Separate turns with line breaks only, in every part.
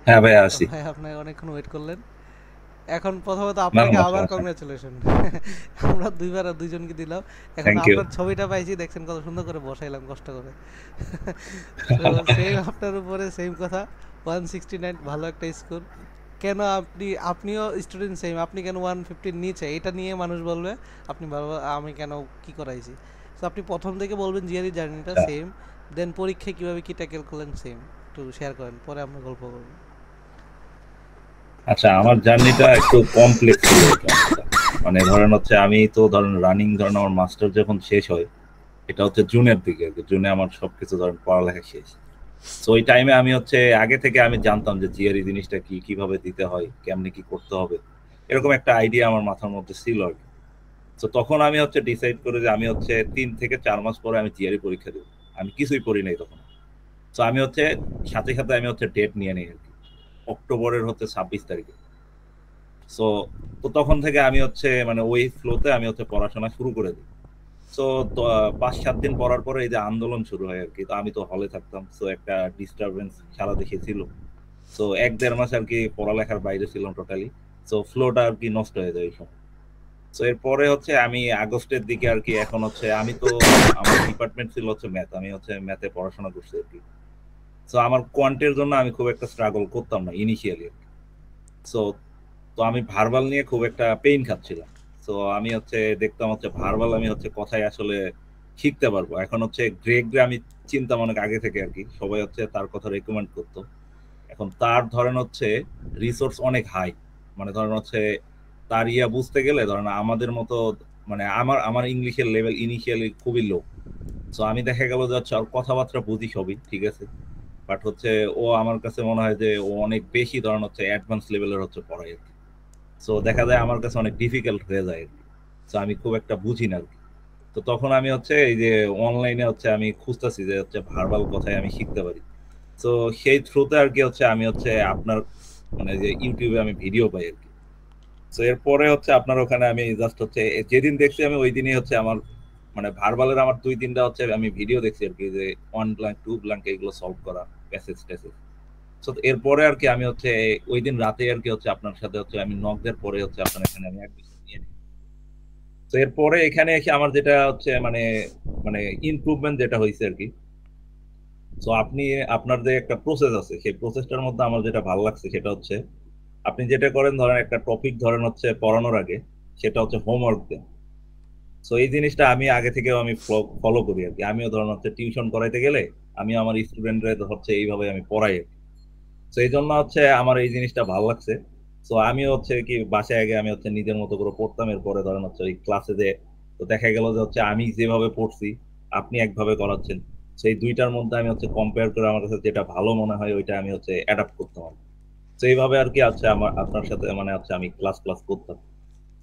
হ্যাঁ ভাই, আসি।
ভাই আপনাকে অনেকক্ষণ ওয়েট করলেন। এখন প্রথমত
না
আপনাকে
না,
আবার
সমস্যা নেই।
কংগ্রাচুলেশন। আমরা দুইবার আর দুইজনকে দিলাম। এখন
থ্যাংক ইউ।
আপনার ছবিটা পাইছি, দেখছেন কত সুন্দর করে বসাইলাম কষ্ট করে। তো সেম আপনার উপরে সেম কথা। 169 ভালো একটা স্কোর। কেন আপনিও স্টুডেন্ট সেম, আপনি কেন 150 নিচে এটা নিয়ে মানুষ বলবে আপনি ভালো, আমি কেন কি করাইছি। তো আপনি প্রথম থেকে বলবেন জিআরই জার্নিটা
আচ্ছা
সেম, দেন পরীক্ষায় কীভাবে কী ট্যাকেল করলেন সেম, একটু শেয়ার করেন, পরে আমরা গল্প করবো।
আচ্ছা, আমার জার্নিটা একটু কমপ্লেক্স ছিল এই অনেকটা। মানে ধরেন হচ্ছে আমি তো ধরেন রানিং, ধরেন আমার মাস্টার যখন শেষ হয়, এটা হচ্ছে জুনের দিকে আর কি। জুনে আমার সবকিছু ধরেন পড়ালেখা শেষ। তো ওই টাইমে আমি হচ্ছে আগে থেকে আমি জানতাম যে জিআরই জিনিসটা কি, কিভাবে দিতে হয়, কেমনে কি করতে হবে, এরকম একটা আইডিয়া আমার মাথার মধ্যে ছিল আর কি। তো তখন আমি হচ্ছে ডিসাইড করে যে আমি হচ্ছে 3 থেকে 4 মাস পরে আমি জিআরই পরীক্ষা দেবো। আমি কিছুই পড়ি নাই তখন। তো আমি হচ্ছে সাথে সাথে আমি হচ্ছে ডেট নিয়ে নিই আর কি, অক্টোবরের হচ্ছে 26 তারিখে। সো তো তখন থেকে আমি হচ্ছে মানে ওই ফ্লোতে আমি হচ্ছে পড়াশোনা শুরু করে দিই। সো 5-7 দিন পড়ার পরে এই যে আন্দোলন শুরু হয় আর কি। তো আমি তো হলে থাকতাম, সো একটা ডিস্টারবেন্স সারা দেশে ছিল। সো 1-1.5 মাস আর কি পড়ালেখার বাইরে ছিলাম টোটালি। সো ফ্লোটা আর কি নষ্ট হয়ে যায় এই সময়। সো এরপরে হচ্ছে আমি আগস্টের দিকে আর কি, এখন হচ্ছে আমি তো আমার ডিপার্টমেন্ট ছিল হচ্ছে ম্যাথ, আমি হচ্ছে ম্যাথে পড়াশোনা করছি আর কি। সো আমার কোয়ান্টের জন্য আমি খুব একটা স্ট্রাগল করতাম না ইনিশিয়ালি। সো তো আমি ভার্বাল নিয়ে খুব একটা পেইন খাচ্ছিলাম। তো আমি হচ্ছে দেখতাম হচ্ছে ভার্বাল আমি হচ্ছে কথায় আসলে শিখতে পারবো। এখন হচ্ছে গ্রেগরে আমি চিন্তাম অনেক আগে থেকে আর কি, সবাই হচ্ছে তার কথা রেকমেন্ড করতো। এখন তার ধরেন হচ্ছে রিসোর্স অনেক হাই। মানে ধরেন হচ্ছে তার ইয়া বুঝতে গেলে ধরেন আমাদের মতো, মানে আমার আমার ইংলিশের লেভেল ইনিশিয়ালি খুবই লো। সো আমি দেখা গেল যে হচ্ছে ওর কথাবার্তা বুঝি সবই ঠিক আছে, বাট হচ্ছে ও আমার কাছে মনে হয় যে ও অনেক বেশি ধরেন হচ্ছে অ্যাডভান্স লেভেলের হচ্ছে পড়ায় আর কি। সো দেখা যায় আমার কাছে অনেক ডিফিকাল্ট হয়ে যায় আর কি। সো আমি খুব একটা বুঝি না আর কি। তো তখন আমি হচ্ছে এই যে অনলাইনে হচ্ছে আমি খুঁজতেছি যে হচ্ছে ভার্বাল কথায় আমি শিখতে পারি। তো সেই থ্রুতে আর কি হচ্ছে আমি হচ্ছে আপনার মানে যে ইউটিউবে আমি ভিডিও পাই আর কি। তো এরপরে হচ্ছে আপনার ওখানে আমি জাস্ট হচ্ছে যেদিন দেখছি আমি ওই দিনই হচ্ছে আমার মানে ভার্বালের আমার 2-3টা হচ্ছে আমি ভিডিও দেখছি আর কি, যে 1 ব্ল্যাঙ্ক 2 ব্ল্যাঙ্ক এগুলো সলভ করা, প্যাসেজ ট্যাসেজ। তো এরপরে আর কি আমি হচ্ছে ওই দিন রাতে আর কি হচ্ছে আপনার সাথে হচ্ছে আমি নক দেওয়ার পরে হচ্ছে আপনার এখানে আমি অ্যাডমিশন নিয়ে নিই। তো এরপরে এখানে এসে আমার যেটা হচ্ছে মানে মানে ইমপ্রুভমেন্ট যেটা হয়েছে আর কি। তো আপনি আপনার যে একটা প্রসেস আছে সেই প্রসেসটার মধ্যে আমার যেটা ভালো লাগছে সেটা হচ্ছে আপনি যেটা করেন ধরেন একটা টপিক ধরেন হচ্ছে পড়ানোর আগে সেটা হচ্ছে হোমওয়ার্ক দেন। সো এই জিনিসটা আমি আগে থেকেও আমি ফলো করি আর কি। আমিও ধরেন হচ্ছে টিউশন করাইতে গেলে আমি আমার স্টুডেন্টরা হচ্ছে এইভাবে আমি পড়াই আর কি। তো এই জন্য হচ্ছে আমার এই জিনিসটা ভালো লাগছে। তো আমি হচ্ছে কি বাসায় আগে আমি হচ্ছে নিজের মতো করে পড়তাম, এরপরে ধরেন হচ্ছে ওই ক্লাসে যে তো দেখা গেল যে হচ্ছে আমি যেভাবে পড়ছি আপনি একভাবে করাচ্ছেন, সেই দুইটার মধ্যে আমি হচ্ছে কম্পেয়ার করে আমার কাছে যেটা ভালো মনে হয় ওইটা আমি হচ্ছে অ্যাডাপ্ট করতে পারবো। তো এইভাবে আর কি আছে আমার আপনার সাথে মানে হচ্ছে আমি ক্লাস ক্লাস করতাম।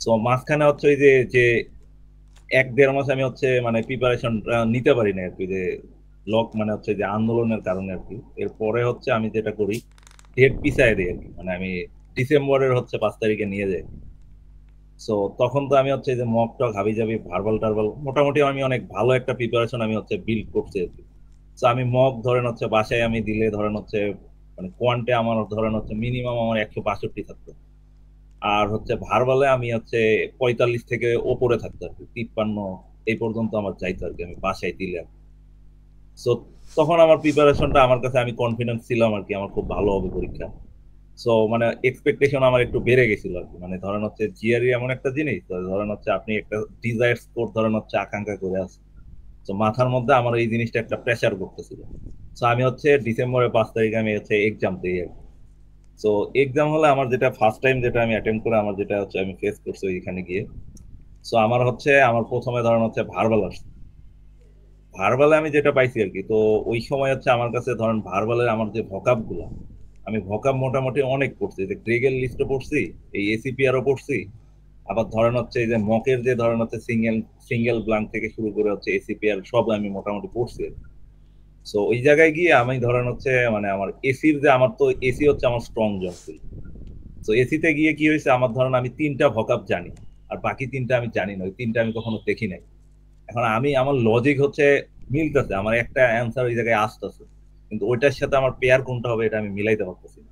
তো মাঝখানে হচ্ছে ওই যে যে 1-1.5 মাস আমি হচ্ছে মানে প্রিপারেশন নিতে পারি না আর কি, যে লক মানে হচ্ছে যে আন্দোলনের কারণে আর কি। এরপরে হচ্ছে আমি যেটা করি ডেট পিছায় দিই আর কি। মানে আমি ডিসেম্বরের হচ্ছে 5 তারিখে নিয়ে যাই। সো তখন তো আমি হচ্ছে যে মক টক হাবি জাবি ভার্বাল টার্বাল মোটামুটি আমি অনেক ভালো একটা প্রিপারেশন আমি হচ্ছে বিল্ড করছি আর কি। সো আমি মক ধরেন হচ্ছে বাসায় আমি দিলে ধরেন হচ্ছে মানে কোয়ান্টে আমার ধরেন হচ্ছে মিনিমাম আমার 162 থাকতো। আর হচ্ছে ভার্বালে আমি হচ্ছে 45 থেকে ওপরে থাকতো আর কি, 53 এই পর্যন্ত আমার চাইতো আর কি আমি বাসায় দিলে আর কি। সো তখন আমার প্রিপারেশনটা আমার কাছে আমি কনফিডেন্স ছিলাম আর কি, আমার খুব ভালো হবে পরীক্ষা। সো মানে এক্সপেকটেশন আমার একটু বেড়ে গেছিল আর কি। মানে ধরেন হচ্ছে জিআরই এমন একটা জিনিস, তো ধরেন হচ্ছে আপনি একটা ডিজায়ার স্কোর ধরেন হচ্ছে আকাঙ্ক্ষা করে আছেন। তো মাথার মধ্যে আমার এই জিনিসটা একটা প্রেসার করতেছিল। সো আমি হচ্ছে ডিসেম্বরের 5 তারিখে আমি হচ্ছে এক্সাম দিই আর কি। সো এক্সাম হলে আমার যেটা ফার্স্ট টাইম যেটা আমি অ্যাটেন্ড করে আমার যেটা হচ্ছে আমি ফেস করছি ওইখানে গিয়ে। সো আমার হচ্ছে আমার প্রথমে ধরেন হচ্ছে ভার্বাল আসছে। ভার্বালে আমি যেটা পাইছি আর কি, তো ওই সময় হচ্ছে আমার কাছে ধরেন ভার্বালের আমার যে ভোকাব গুলা, আমি ভোকাব মোটামুটি অনেক পড়ছি, যে গ্রেগের লিস্টও পড়ছি, এই এসিপিআরও পড়ছি। আবার ধরেন হচ্ছে এই যে মকের যে ধরেন হচ্ছে সিঙ্গেল সিঙ্গেল ব্লাঙ্ক থেকে শুরু করে হচ্ছে এসিপিআর সব আমি মোটামুটি পড়ছি। সো ওই জায়গায় গিয়ে আমি ধরেন হচ্ছে মানে আমার এসির যে আমার তো এসি হচ্ছে আমার স্ট্রং জন ছিল। তো এসিতে গিয়ে কি হয়েছে আমার ধরেন আমি 3টা ভোকাব জানি, আর বাকি 3টা আমি জানি না, ওই 3টা আমি কখনো দেখি নাই। এখন আমি আমার লজিক হচ্ছে মিলতেছে, আমার একটা অ্যান্সার ওই জায়গায় আসতেছে, কিন্তু ওইটার সাথে আমার পেয়ার কোনটা হবে এটা আমি মিলাইতে পারতেছি না।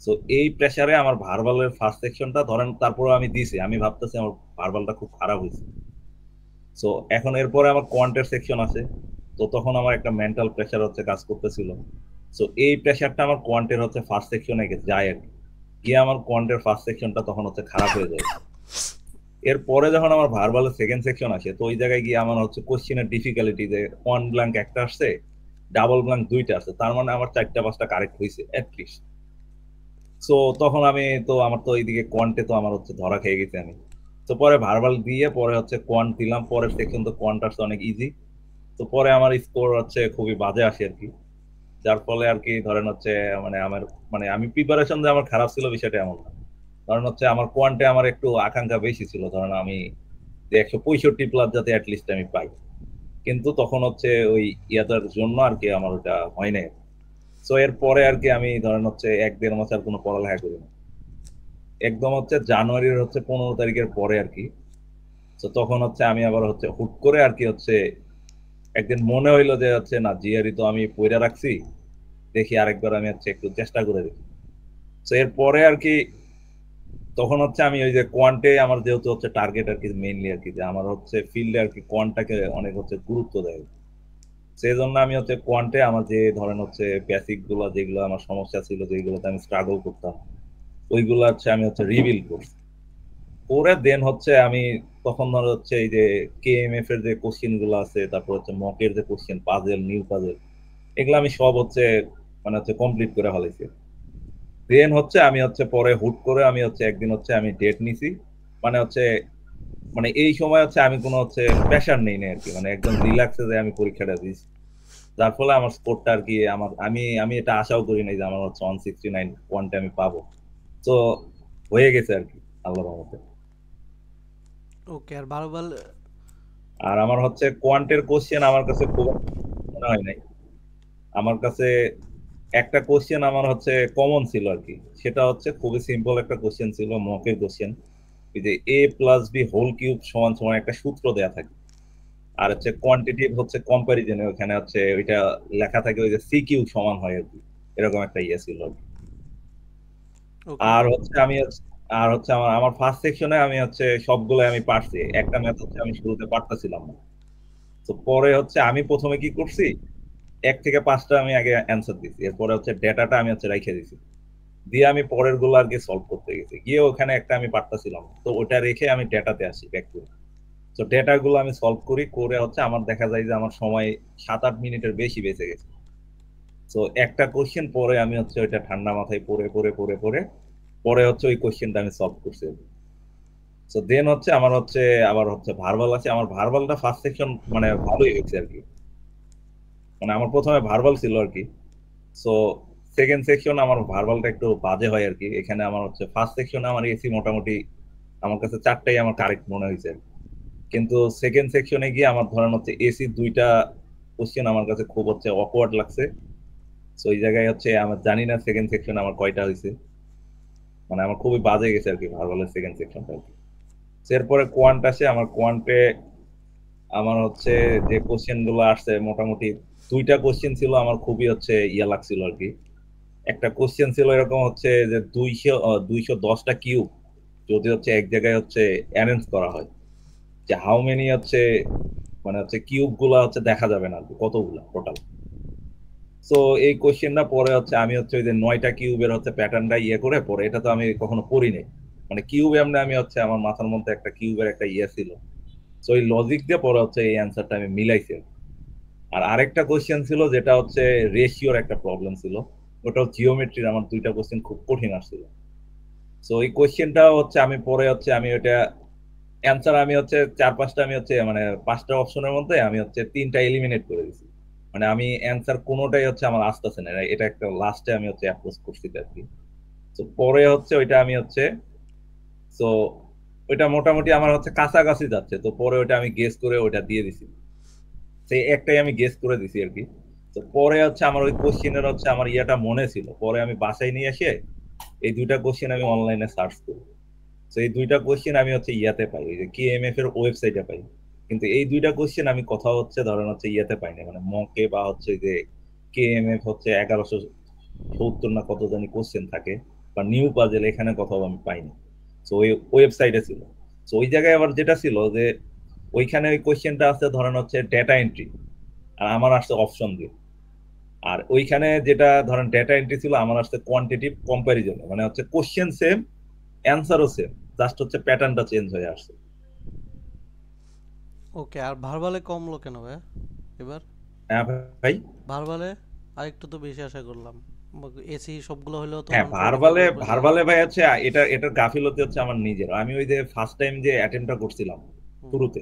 সো এই প্রেসারে আমার ভার্বালের ফার্স্ট সেকশনটা ধরেন, তারপরে আমি দিছি, আমি ভাবতেছি আমার ভার্বালটা খুব খারাপ হয়েছে। সো এখন এরপরে আমার কোয়ান্টের সেকশন আছে, তো তখন আমার একটা মেন্টাল প্রেসার হচ্ছে কাজ করতেছিল। সো এই প্রেসারটা আমার কোয়ান্টের হচ্ছে ফার্স্ট সেকশনে যায় আর কি, গিয়ে আমার কোয়ান্টের ফার্স্ট সেকশনটা তখন হচ্ছে খারাপ হয়ে যায়। এরপরে যখন আমার ভার্বালের সেকেন্ড সেকশন আসে, তো ওই জায়গায় গিয়ে আমার হচ্ছে কোশ্চেনের ডিফিকাল্টি, যে ওয়ান ব্ল্যাঙ্ক একটা আসছে, ডাবল ব্ল্যাঙ্ক দুইটা আসছে, তার মানে আমার চারটা পাঁচটা কারেক্ট হয়েছে অ্যাটলিস্ট। সো তখন আমি তো আমার তো এইদিকে কোয়ান্টে তো আমার হচ্ছে ধরা খেয়ে গেছি আমি। তো পরে ভার্বাল দিয়ে পরে হচ্ছে কোয়ান্ট দিলাম, পরের সেকশন তো কোয়ান্ট আসছে অনেক ইজি। তো পরে আমার স্কোর হচ্ছে খুবই বাজে আসে আর কি, যার ফলে আর কি ধরেন হচ্ছে মানে আমার মানে আমি প্রিপারেশন যে আমার খারাপ ছিল বিষয়টা এমন না। ধরেন হচ্ছে আমার কোয়ান্টে আমার একটু আকাঙ্ক্ষা বেশি ছিল, ধরেন আমি যে 165 প্লাস যাতে অ্যাটলিস্ট আমি পাই, কিন্তু তখন হচ্ছে ওই ইয়াটার জন্য আর কি আমার ওটা হয় নাই। সো এর পরে আর কি আমি ধরেন হচ্ছে 1-1.5 মাস আর কোনো পড়ালেখা করি না, একদম হচ্ছে জানুয়ারির হচ্ছে 15 তারিখের পরে আর কি। তো তখন হচ্ছে আমি আবার হচ্ছে হুট করে আর কি হচ্ছে একদিন মনে হইলো যে হচ্ছে না, জিআরই তো আমি পইরা রাখছি, দেখি আরেকবার আমি হচ্ছে একটু চেষ্টা করে দেখি। তো এরপরে আর কি তখন হচ্ছে আমি ওই যে কোয়ান্টে আমার যেহেতু হচ্ছে টার্গেট আর কি মেইনলি আর কি, যে আমার হচ্ছে ফিল্ডে আর কি কোয়ান্টটাকে অনেক হচ্ছে গুরুত্ব দেয়, সেই জন্য আমি হচ্ছে কোয়ান্টে আমার যে ধরেন হচ্ছে বেসিক গুলো যেগুলো আমার সমস্যা ছিল, যেগুলোতে আমি স্ট্রাগল করতাম, ওইগুলো হচ্ছে আমি হচ্ছে রিভিল করছি। করে দেন হচ্ছে আমি তখন ধর হচ্ছে এই যে কেএমএফ এর যে কোশ্চেন গুলো আছে, তারপর হচ্ছে মকের যে কোশ্চেন, পাজেল, নিউ পাজেল, এগুলো আমি সব হচ্ছে মানে হচ্ছে কমপ্লিট করে ফেলাইছি। দেন হচ্ছে আমি হচ্ছে পরে হুট করে আমি হচ্ছে একদিন হচ্ছে আমি ডেট নিছি, মানে হচ্ছে মানে এই সময় হচ্ছে আমি কোনো হচ্ছে প্রেশার নেই না আর কি, মানে একদম রিল্যাক্সে যে আমি পরীক্ষাটা দিয়েছি, যার ফলে আমার স্কোরটা আর কি আমার আমি আমি এটা আশাও করি নাই যে আমার হচ্ছে 169 পয়েন্টে আমি পাবো। তো হয়ে গেছে আর কি আল্লাহর রহমতে।
ওকে, আর ভার্বাল?
আর আমার হচ্ছে কোয়ান্টের কোশ্চেন আমার কাছে খুব একটা মনে হয় নাই। আমার কাছে একটা কোশ্চেন আমার হচ্ছে কমন ছিল আর কি, সেটা হচ্ছে খুবই সিম্পল একটা কোশ্চেন ছিল, মকের কোশ্চেন, যে a+b হোল কিউব সমান সমান একটা সূত্র দেয়া থাকে, আর হচ্ছে কোয়ান্টিটিভ হচ্ছে কম্পারিজনে ওখানে হচ্ছে ওইটা লেখা থাকে ওই যে সি কিউব সমান হয় আর কি, এরকম একটা ইয়ে ছিল আর কি।
ওকে।
আর হচ্ছে আমি আর হচ্ছে আমার আমার ফার্স্ট সেকশনে আমি হচ্ছে সবগুলো আমি পারছি, একটা ম্যাথ হচ্ছে আমি শুরুতে পারতেছিলাম না। তো পরে হচ্ছে আমি প্রথমে কি করছি, 1 থেকে 5টা আমি আগে অ্যান্সার দিছি, এরপরে হচ্ছে ডেটাটা আমি হচ্ছে রাইখে দিছি, দিয়ে আমি পরের গুলো আর কি সলভ করতে গেছি, গিয়ে ওখানে একটা আমি পারতেছিলাম না। তো ওটা রেখে আমি ডেটাতে আসি ব্যাক করে। তো ডেটা গুলো আমি সলভ করি, করে হচ্ছে আমার দেখা যায় যে আমার সময় 7-8 মিনিটের বেশি বেঁচে গেছে। তো একটা কোশ্চেন পরে আমি হচ্ছে ওইটা ঠান্ডা মাথায় পড়ে পড়ে পড়ে পড়ে পরে হচ্ছে ওই কোশ্চেনটা আমি সলভ করছি। তো দেন হচ্ছে আমার হচ্ছে আবার হচ্ছে ভার্বাল আছে, আমার ভার্বালটা ফার্স্ট সেকশন মানে ভালোই হয়েছে আর কি, মানে আমার প্রথমে ভার্বাল ছিল আর কি। সো সেকেন্ড সেকশন আমার ভার্বালটা একটু বাজে হয় আর কি, এখানে আমার হচ্ছে ফার্স্ট সেকশনে আমার এসি মোটামুটি আমার কাছে 4টাই আমার কারেক্ট মনে হয়েছে আর কি। কিন্তু সেকেন্ড সেকশনে গিয়ে আমার ধরেন হচ্ছে এসি 2টা কোশ্চেন আমার কাছে খুব হচ্ছে অকওয়ার্ড লাগছে। তো ওই জায়গায় হচ্ছে আমার জানি না সেকেন্ড সেকশন আমার কয়টা হয়েছে, মানে আমার খুবই বাজে গেছে আর কি ভার্বালের সেকেন্ড সেকশনটা আর কি। তো এরপরে কোয়ান্ট আসে, আমার কোয়ান্টে আমার হচ্ছে যে কোশ্চেন গুলো আসছে মোটামুটি 2টা কোশ্চেন ছিল আমার খুবই হচ্ছে ইয়া লাগছিল আর কি। একটা কোশ্চেন ছিল এরকম হচ্ছে যে 210টা কিউব যদি হচ্ছে এক জায়গায় হচ্ছে অ্যারেঞ্জ করা হয়, যে হাউ মেনি হচ্ছে মানে হচ্ছে কিউব গুলা হচ্ছে দেখা যাবে না আর কি, কতগুলা টোটাল। সো এই কোশ্চেনটা পরে হচ্ছে আমি হচ্ছে ওই যে 9টা কিউবের হচ্ছে প্যাটার্নটা ইয়ে করে পরে, এটা তো আমি কখনো পড়ি নাই, মানে কিউব এমনি আমি হচ্ছে আমার মাথার মধ্যে একটা কিউবের একটা ইয়ে ছিল। সো এই লজিক দিয়ে পরে হচ্ছে এই অ্যান্সারটা আমি মিলাইছি। আর আরেকটা কোশ্চেন ছিল যেটা হচ্ছে রেশিওর একটা প্রবলেম ছিল, ওটাও জিওমেট্রির আমার 2টা কোশ্চেন খুব কঠিন আসছিল। সো এই কোশ্চেনটা হচ্ছে আমি পরে হচ্ছে আমি ওটা অ্যান্সার আমি হচ্ছে 4-5টা আমি হচ্ছে মানে 5টা অপশনের মধ্যে আমি হচ্ছে 3টা এলিমিনেট করে দিছি, মানে আমি অ্যান্সার কোনোটাই হচ্ছে আমার আসতেছে না, এটা একটা লাস্টে আমি হচ্ছে অ্যাপ্রোচ করছি আর কি। তো পরে হচ্ছে ওইটা আমি হচ্ছে তো ওইটা মোটামুটি আমার হচ্ছে কাছাকাছি যাচ্ছে, তো পরে ওইটা আমি গেস করে ওইটা দিয়ে দিছি, সেই একটাই আমি গেস করে দিছি আর কি। তো পরে হচ্ছে আমার ওই কোশ্চেনের হচ্ছে আমার ইয়েটা মনে ছিল, পরে আমি বাসায় নিয়ে এসে এই 2টা কোশ্চেন আমি অনলাইনে সার্চ করি। তো এই 2টা কোশ্চেন আমি হচ্ছে ইয়াতে পাই, ওই যে কেএমএফ এর ওয়েবসাইটে পাই। কিন্তু এই 2টা কোশ্চেন আমি কোথাও হচ্ছে ধরেন হচ্ছে ইয়েতে পাইনি, মানে মকে বা হচ্ছে যে কেএমএফ হচ্ছে 1170 না কত জানি কোশ্চেন থাকে, বা নিউ পাজেল এখানে কোথাও আমি পাইনি। তো ওই ওয়েবসাইটে ছিল। তো ওই জায়গায় আবার যেটা ছিল যে ওইখানে ওই কোশ্চেনটা আছে ধরেন হচ্ছে ডেটা এন্ট্রি, আর আমার আসছে অপশন দিয়ে। আর ওইখানে যেটা ধরেন ডেটা এন্ট্রি ছিল, আমার আসছে কোয়ান্টিটিভ কম্প্যারিজন, মানে হচ্ছে কোশ্চেন সেম, অ্যান্সারও সেম, জাস্ট হচ্ছে প্যাটার্নটা চেঞ্জ হয়ে আসছে।
ওকে, আর ভার্বালে কমলো কেন ভাই এবার?
হ্যাঁ ভাই।
ভার্বালে আরেকটু তো বেশি আশা করলাম। এসি সবগুলো হলেও তো
হ্যাঁ,
145
ভার্বালে
এর উপরে যাওয়ার
ভার্বালে
কথা।
ভাই হচ্ছে এটার গাফিলতি হচ্ছে আমার নিজের। আমি ওই যে ফার্স্ট টাইম যে অ্যাটেম্পটা করছিলাম
হুম।
শুরুতে,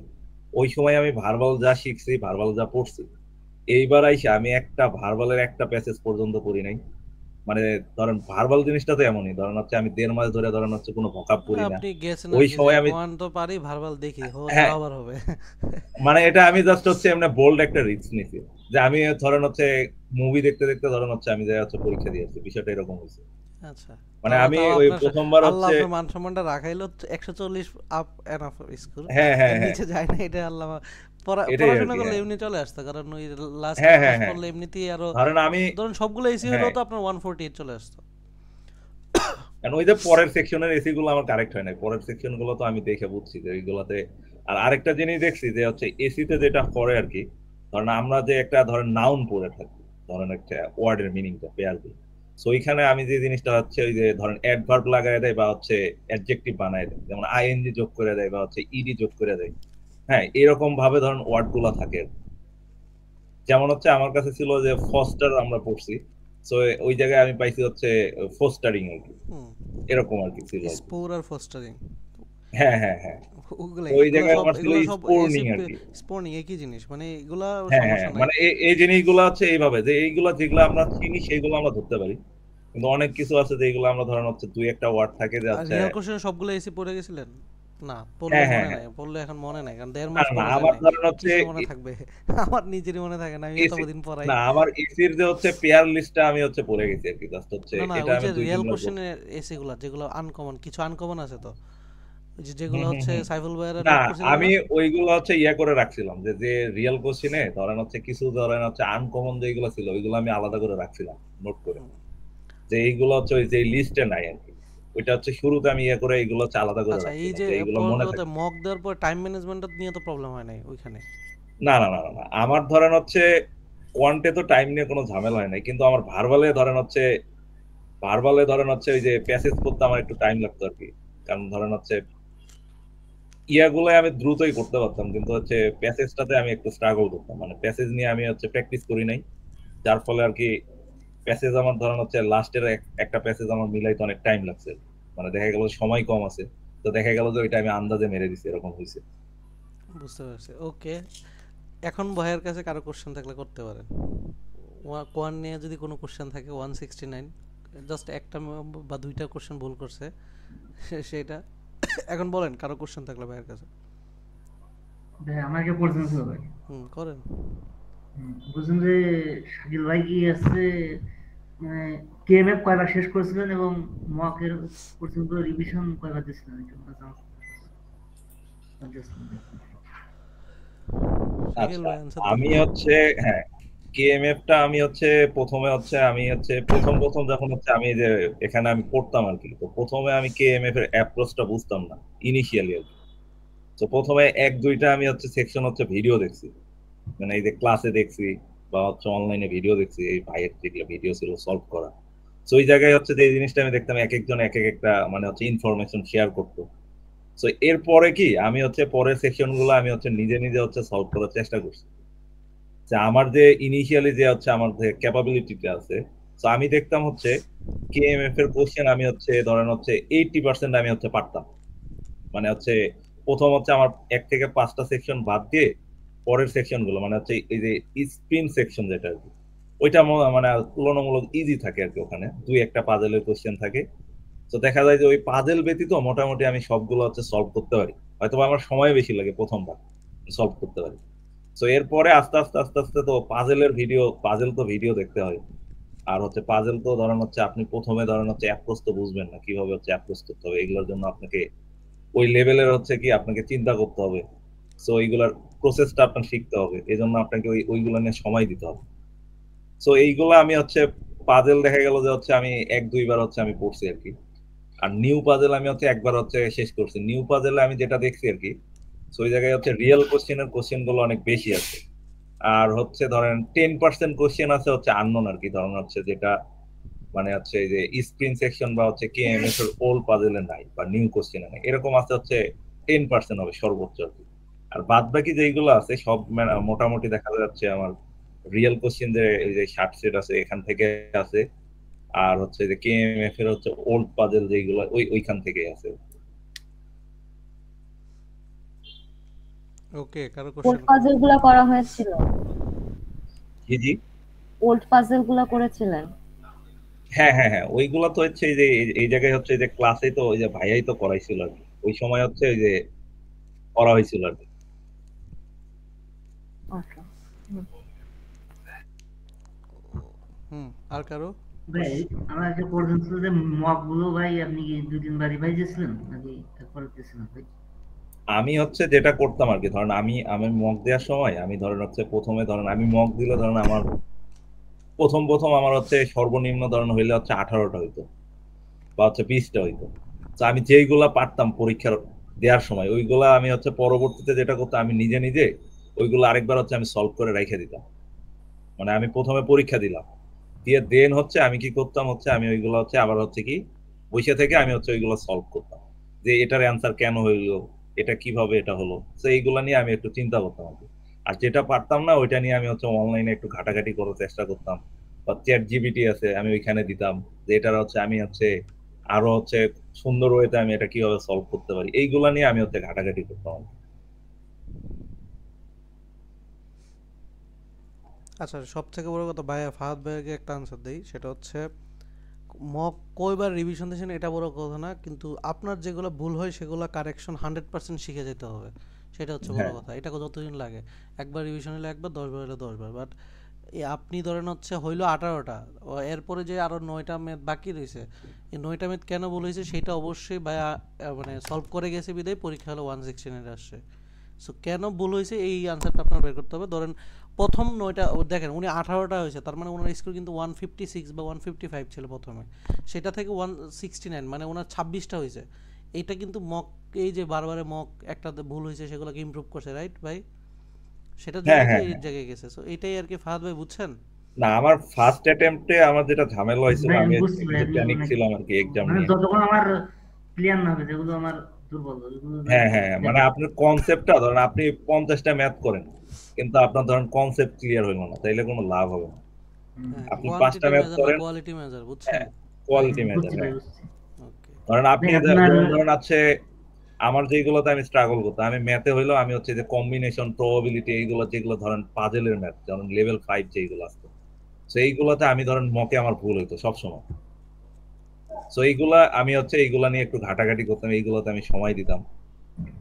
ওই সময় আমি ভার্বাল যা শিখছি, ভার্বাল যা পড়ছি, এইবার আইসা আমি একটা ভার্বালের একটা প্যাসেজ পর্যন্ত পড়ি নাই। মানে ধরেন ভার্বাল জিনিসটা তো এমনই, ধরেন হচ্ছে আমি 1.5 মাস ধরে ধরেন হচ্ছে কোনো ভোকাব পড়ি না।
আপনি গেছেন আর
ওই
কি, যে
সময় আমি,
কোয়ান তো পারি, ভার্বাল দেখি যা
হ্যাঁ,
আবার হবে।
মানে এটা আমি জাস্ট হচ্ছে এমনি বোল্ড একটা রিস্ক নিছি যে আমি ধরেন হচ্ছে মুভি দেখতে দেখতে ধরেন হচ্ছে আমি যাই হচ্ছে পরীক্ষা দিয়েছি, বিষয়টা এরকম হয়েছে।
আচ্ছা,
মানে
তাও
আমি
তাও
ওই
আপনার
প্রথমবার
আল্লাহ
হচ্ছে,
আপনার মান সম্মানটা রাখাইলো 140 আপ এনাফ স্কোর।
হ্যাঁ হ্যাঁ
এর
হ্যাঁ,
নিচে যায় না, এটা আল্লাহ
এটাই আর
পড়াশোনা
কি।
করলে
হ্যাঁ
এমনি চলে আসতো, কারণ ওই লাস্ট
হ্যাঁ
এক
হ্যাঁ
মাস
হ্যাঁ,
পড়লে এমনিতেই আরো
ধরেন আমি,
ধরুন সবগুলো এসি
হ্যাঁ,
হলেও তো আপনার 148 চলে আসতো।
কারণ ওই যে পরের সেকশনের এসি গুলো আমার কারেক্ট হয় নাই, পরের সেকশন গুলো তো আমি দেখে বুঝছি যে ওইগুলাতে। আর আরেকটা জিনিস দেখছি যে হচ্ছে এসিতে যেটা করে আর কি, ধরেন আমরা যে একটা ধরেন নাউন পড়ে থাকি, ধরেন একটা ওয়ার্ডের মিনিংটা পেয়ার দিই, সো ওইখানে আমি যে জিনিসটা হচ্ছে ওই যে ধরেন অ্যাডভার্ব লাগায় দেয় বা হচ্ছে অ্যাডজেক্টিভ বানায় দেয়, যেমন আইএনজি যোগ করে দেয় বা হচ্ছে ইডি যোগ করে দেয়। হ্যাঁ, এরকম ভাবে ধরেন ওয়ার্ড গুলা থাকে আর কি। যেমন হচ্ছে আমার কাছে ছিল যে ফস্টার আমরা পড়ছি, সো ওই জায়গায় আমি পাইছি হচ্ছে ফোস্টারিং আর কি,
হুম।
এরকম আর কি ছিল আর কি।
স্পোর আর ফস্টারিং,
হ্যাঁ হ্যাঁ হ্যাঁ,
ওগুলাই
ওই
এগুলো
জায়গায়
সব
আমার ছিল
এগুলো সব
স্পোর্নিং
এসি
আর কি।
স্পোর্নিং একই জিনিস, মানে এগুলা
হ্যাঁ হ্যাঁ,
সমস্যা নাই।
মানে এই জিনিসগুলো হচ্ছে এইভাবে যে এইগুলা যেগুলো আমরা চিনি সেইগুলো আমরা ধরতে পারি, কিন্তু অনেক কিছু আছে যেগুলো আমরা ধরেন হচ্ছে দুই একটা ওয়ার্ড থাকে যে
আর
হচ্ছে।
রিয়াল কোশ্চেন সবগুলো এসি পড়ে গেছিলেন? না, পড়লে
হ্যাঁ হ্যাঁ
মনে
হ্যাঁ,
নাই, পড়লে এখন মনে নাই, কারণ 1.5
না
মাস
না,
পড়া যায়
আমার
নাই।
ধরেন হচ্ছে
কিসে মনে থাকবে? আমার নিজেরই মনে থাকে না, আমি
এসি,
এতদিন পড়াই।
না আমার এসির যে হচ্ছে পেয়ার লিস্টটা আমি হচ্ছে পড়ে গেছি আর কি, জাস্ট হচ্ছে
না না,
এটা
ওই
আমি
যে
দুই
রিয়েল
তিনবার পড়ছি।
কোশ্চেনের এসি গুলা যেগুলো আনকমন, কিছু আনকমন আছে তো, ওই যে
হুম
যেগুলো
হুম
হচ্ছে
হুম।
সাইফুল ভাইয়েরা
না,
নোট করছিলেন
আমি
না।
ওইগুলো হচ্ছে ইয়ে করে রাখছিলাম যে যে রিয়েল কোশ্চিনে ধরেন হচ্ছে কিছু ধরেন হচ্ছে আনকমন যেগুলো ছিল ওইগুলো আমি আলাদা করে রাখছিলাম নোট করে,
হুম।
যে এইগুলো হচ্ছে ওই যে লিস্টে নাই আর কি। ওইটা হচ্ছে শুরুতে আমি ইয়ে করে এইগুলো হচ্ছে আলাদা করে
আচ্ছা, এই
রাখছিলাম
যে
যে এইগুলো মনে
পরবর্তীতে
থাকে।
মক দেওয়ার পর টাইম ম্যানেজমেন্টটা নিয়ে তো প্রবলেম হয় নাই ওইখানে?
না না না না না, আমার ধরেন হচ্ছে কোয়ান্টে তো টাইম নিয়ে কোনো ঝামেলা হয় নাই, কিন্তু আমার ভার্বালে ধরেন হচ্ছে ওই যে প্যাসেজ করতে আমার একটু টাইম লাগতো আর কি। কারণ ধরেন হচ্ছে ইয়াগুলো আমি দ্রুতই করতে পারতাম, কিন্তু হচ্ছে প্যাসেজটাতে আমি একটু স্ট্রাগল করতাম, মানে প্যাসেজ নিয়ে আমি হচ্ছে প্র্যাকটিস করি নাই, যার ফলে আর কি প্যাসেজ আমার ধরেন হচ্ছে লাস্টের একটা প্যাসেজ আমার মিলাইতে অনেক টাইম লাগছে। মানে দেখা গেল সময় কম আছে, তো দেখা গেল যে ওইটা আমি আন্দাজে মেরে দিছি, এরকম হয়েছে।
বুঝতে পারছি, ওকে। এখন ভাইয়ের কাছে কারো কোশ্চেন থাকলে করতে পারেন। কোয়ান নিয়ে যদি কোনো কোশ্চেন থাকে, 169, জাস্ট একটা বা দুইটা কোশ্চেন ভুল করছে, সেটা এখন বলেন কারো কোশ্চেন থাকলে ভাইয়ের কাছে।
ভাই আমাকে প্রশ্ন ছিল ভাই।
হুম, করেন।
বুঝুন যে শাকিল ভাই কি আছে, মানে কেএমএফ কয়বার শেষ করেছিলেন এবং মকের পর্যন্ত রিভিশন কয়বার দিয়েছিলেন, একটু জানতে চাচ্ছিলাম।
শাকিল
আচ্ছা,
ভাই অ্যান্সার দেন।
আমি হচ্ছে, হ্যাঁ, কেএমএফটা আমি হচ্ছে প্রথমে হচ্ছে আমি হচ্ছে প্রথম প্রথম যখন হচ্ছে আমি যে এখানে আমি পড়তাম আর কি, তো প্রথমে আমি কেএমএফ এর অ্যাপ্রোচটা বুঝতাম না ইনিশিয়ালি আর কি। তো প্রথমে এক দুইটা আমি হচ্ছে সেকশন হচ্ছে ভিডিও দেখছি, মানে এই যে ক্লাসে দেখছি বা হচ্ছে অনলাইনে ভিডিও দেখছি, এই ভাইয়ের যেগুলো ভিডিও ছিল সলভ করা। তো ওই জায়গায় হচ্ছে যে এই জিনিসটা আমি দেখতাম এক একজন এক এক একটা মানে হচ্ছে ইনফরমেশন শেয়ার করতো। তো এরপরে কি আমি হচ্ছে পরের সেকশন গুলো আমি হচ্ছে নিজে নিজে হচ্ছে সলভ করার চেষ্টা করছি, যে আমার যে ইনিশিয়ালি যে হচ্ছে আমার যে ক্যাপাবিলিটিটা আছে। তো আমি দেখতাম হচ্ছে কেএমএফ এর কোশ্চেন আমি হচ্ছে ধরেন হচ্ছে 80% আমি হচ্ছে পারতাম। মানে হচ্ছে প্রথম হচ্ছে আমার 1 থেকে 5টা সেকশন বাদ দিয়ে পরের সেকশন গুলো মানে হচ্ছে এই যে স্পিন সেকশন যেটা আর কি, ওইটা মানে তুলনামূলক ইজি থাকে আর কি, ওখানে দুই একটা পাজেলের কোশ্চেন থাকে। তো দেখা যায় যে ওই পাজেল ব্যতীত মোটামুটি আমি সবগুলো হচ্ছে সলভ করতে পারি, হয়তো বা আমার সময় বেশি লাগে প্রথমবার সলভ করতে পারি। তো এরপরে আস্তে আস্তে আস্তে আস্তে তো পাজেল তো ভিডিও দেখতে হয়। আর হচ্ছে পাজেল তো ধরেন হচ্ছে আপনি প্রথমে ধরেন হচ্ছে অ্যাপ্রোচ তো বুঝবেন না, কিভাবে হচ্ছে অ্যাপ্রোচ করতে হবে, এগুলোর জন্য আপনাকে ওই লেভেলের হচ্ছে কি আপনাকে চিন্তা করতে হবে। সো ওইগুলার প্রসেসটা আপনার শিখতে হবে, এই জন্য আপনাকে ওইগুলো নিয়ে সময় দিতে হবে। সো এইগুলো আমি হচ্ছে পাজেল দেখা গেল যে হচ্ছে আমি এক দুইবার হচ্ছে আমি পড়ছি আর কি। আর নিউ পাজেল আমি হচ্ছে একবার হচ্ছে শেষ করছি। নিউ পাজেলে আমি যেটা দেখছি আর কি, তো ওই জায়গায় হচ্ছে রিয়েল কোশ্চেন গুলো অনেক বেশি আছে। আর হচ্ছে ধরেন 10% কোশ্চেন আছে হচ্ছে আননোন আর কি, ধরেন হচ্ছে যেটা মানে হচ্ছে এই যে স্ক্রিন সেকশন বা হচ্ছে কেএমএস এর ওল্ড পাজেলে নাই বা নিউ কোশ্চেনে নাই, এরকম আছে হচ্ছে 10% হবে সর্বোচ্চ আর কি। আর বাদ বাকি যেগুলো আছে সব মোটামুটি দেখা যাচ্ছে আমার রিয়েল কোশ্চেন যে এই যে 60 সেট আছে এখান থেকে আছে। আর হচ্ছে যে কেএমএফ এর হচ্ছে ওল্ড পাজেল যেগুলো ওইখান থেকে আছে।
ওকে, কারো
ওল্ড
কোশ্চেন?
পাজল গুলা করা হয়েছিল?
জি জি।
ওল্ড পাজল গুলা করেছিলেন?
হ্যাঁ হ্যাঁ হ্যাঁ, ওইগুলা তো হচ্ছে এই যে এই জায়গায় হচ্ছে এই যে ক্লাসে তো ওই যে ভাইয়াই তো করাইছিল আর কি, ওই সময় হচ্ছে ওই যে করা হয়েছিল আর কি।
ওকে।
আর কারো?
ভাই আমার যে পর্যন্ত যে মক গুলো ভাই আপনি কি 2-3 বার রিভাইজ দিয়েছিলেন নাকি একবার দিয়েছিলেন ভাই?
আমি হচ্ছে যেটা করতাম আর কি, ধরেন আমি আমি মক দেওয়ার সময় আমি ধরেন হচ্ছে প্রথমে ধরেন আমি মক দিলে ধরেন আমার প্রথম প্রথম আমার হচ্ছে সর্বনিম্ন ধরেন হইলে হচ্ছে 18টা হইতো বা হচ্ছে 20টা হইতো। তো আমি যেইগুলা পারতাম পরীক্ষার দেওয়ার সময় ওইগুলা আমি হচ্ছে পরবর্তীতে যেটা করতাম আমি নিজে নিজে ওইগুলো আরেকবার হচ্ছে আমি সলভ করে রেখে দিতাম। মানে আমি প্রথমে পরীক্ষা দিলাম, দিয়ে দেন হচ্ছে আমি কি করতাম হচ্ছে আমি ওইগুলো হচ্ছে আবার হচ্ছে কি বসে থেকে আমি হচ্ছে ওইগুলো সলভ করতাম, যে এটার অ্যান্সার কেন হইলো, এটা কিভাবে এটা হলো, তো এইগুলা নিয়ে আমি একটু চিন্তা করতাম আর কি। আর যেটা পারতাম না ওইটা নিয়ে আমি হচ্ছে অনলাইনে একটু ঘাটাঘাটি করার চেষ্টা করতাম, বা চ্যাট জিপিটি আছে আমি ওইখানে দিতাম যে এটার হচ্ছে আমি হচ্ছে আরো হচ্ছে সুন্দর ওয়েতে আমি এটা কিভাবে সলভ করতে পারি, এইগুলা নিয়ে আমি হচ্ছে ঘাটাঘাটি করতাম আর কি।
আচ্ছা, সব থেকে বড় কথা ভাইয়া, ফাহাদ ভাইয়াকে একটা আনসার দেই, সেটা হচ্ছে মক কয়বার রিভিশন দিয়েছেন এটা বড় কথা না, কিন্তু আপনার যেগুলো ভুল হয় সেগুলো কারেকশন 100% শিখে যেতে হবে, সেটা হচ্ছে বড়
হ্যাঁ
কথা। এটা যতদিন লাগে, একবার রিভিশন হলে একবার, 10বার হলে 10বার, বাট আপনি ধরেন হচ্ছে হইলো 18টা, এরপরে যে আরো 9টা ম্যাথ বাকি রয়েছে, এই 9টা ম্যাথ কেন ভুল হয়েছে সেটা অবশ্যই ভাইয়া মানে সলভ করে গেছে বিদায় পরীক্ষা হলো 116 আসছে। সো কেন ভুল হয়েছে এই আনসারটা আপনার বের করতে হবে। ধরেন প্রথম 9টা দেখেন, উনি 18টা হয়েছে, তার মানে ওনার স্কোর কিন্তু 156 বা 155 ছিল প্রথমে, সেটা থেকে 169, মানে ওনার 26টা হয়েছে। এইটা কিন্তু মক, এই যে বারবারে মক একটা ভুল হয়েছে সেগুলোকে ইমপ্রুভ করছে, রাইট ভাই? সেটার
হ্যাঁ
জন্যই তো
হ্যাঁ
এই
হ্যাঁ।
জায়গায় গেছে। সো এটাই আর কি, ফাহাদ ভাই বুঝছেন?
না আমার ফার্স্ট অ্যাটেম্পটে আমার যেটা ঝামেলা হয়েছিল
ভাই
আমি
আমি বুঝছি ভাই,
কিছু
আমি
প্যানিক
মানে
ছিলাম আর কি এক্সাম
মানে
নিয়ে।
যতক্ষণ আমার ক্লিয়ার না হবে যেগুলো আমার দুর্বল ওইগুলো ভাই
হ্যাঁ হ্যাঁ, মানে
দেখেন।
আপনার কনসেপ্টটা ধরেন আপনি 50টা ম্যাথ করেন কিন্তু আপনার ধরেন কনসেপ্ট ক্লিয়ার হইল না, তাইলে কোনো লাভ হবে না।
হ্যাঁ,
আপনি 5টা
কোয়ান্টিটি
ম্যাথ
মেজার না
করেন,
কোয়ালিটি মেজার, বুঝছেন
হ্যাঁ কোয়ালিটি ম্যাটার,
বুঝছি ভাই
হ্যাঁ।
বুঝছি।
ওকে।
ধরেন আপনি
ভাই আপনার
যেমন ধরেন আছে আমার যেগুলোতে আমি স্ট্রাগল করতাম, আমি ম্যাথে হইলো আমি হচ্ছে যে কম্বিনেশন প্রবাবিলিটি এইগুলো যেগুলো ধরেন পাজেলের ম্যাথ যেমন লেভেল 5 যেগুলো আসতো, সেইগুলোতে আমি ধরেন মকে আমার ভুল হইতো সবসময়। তো এইগুলা আমি হচ্ছে এইগুলা নিয়ে একটু ঘাটাঘাটি করতাম, এইগুলোতে আমি সময় দিতাম।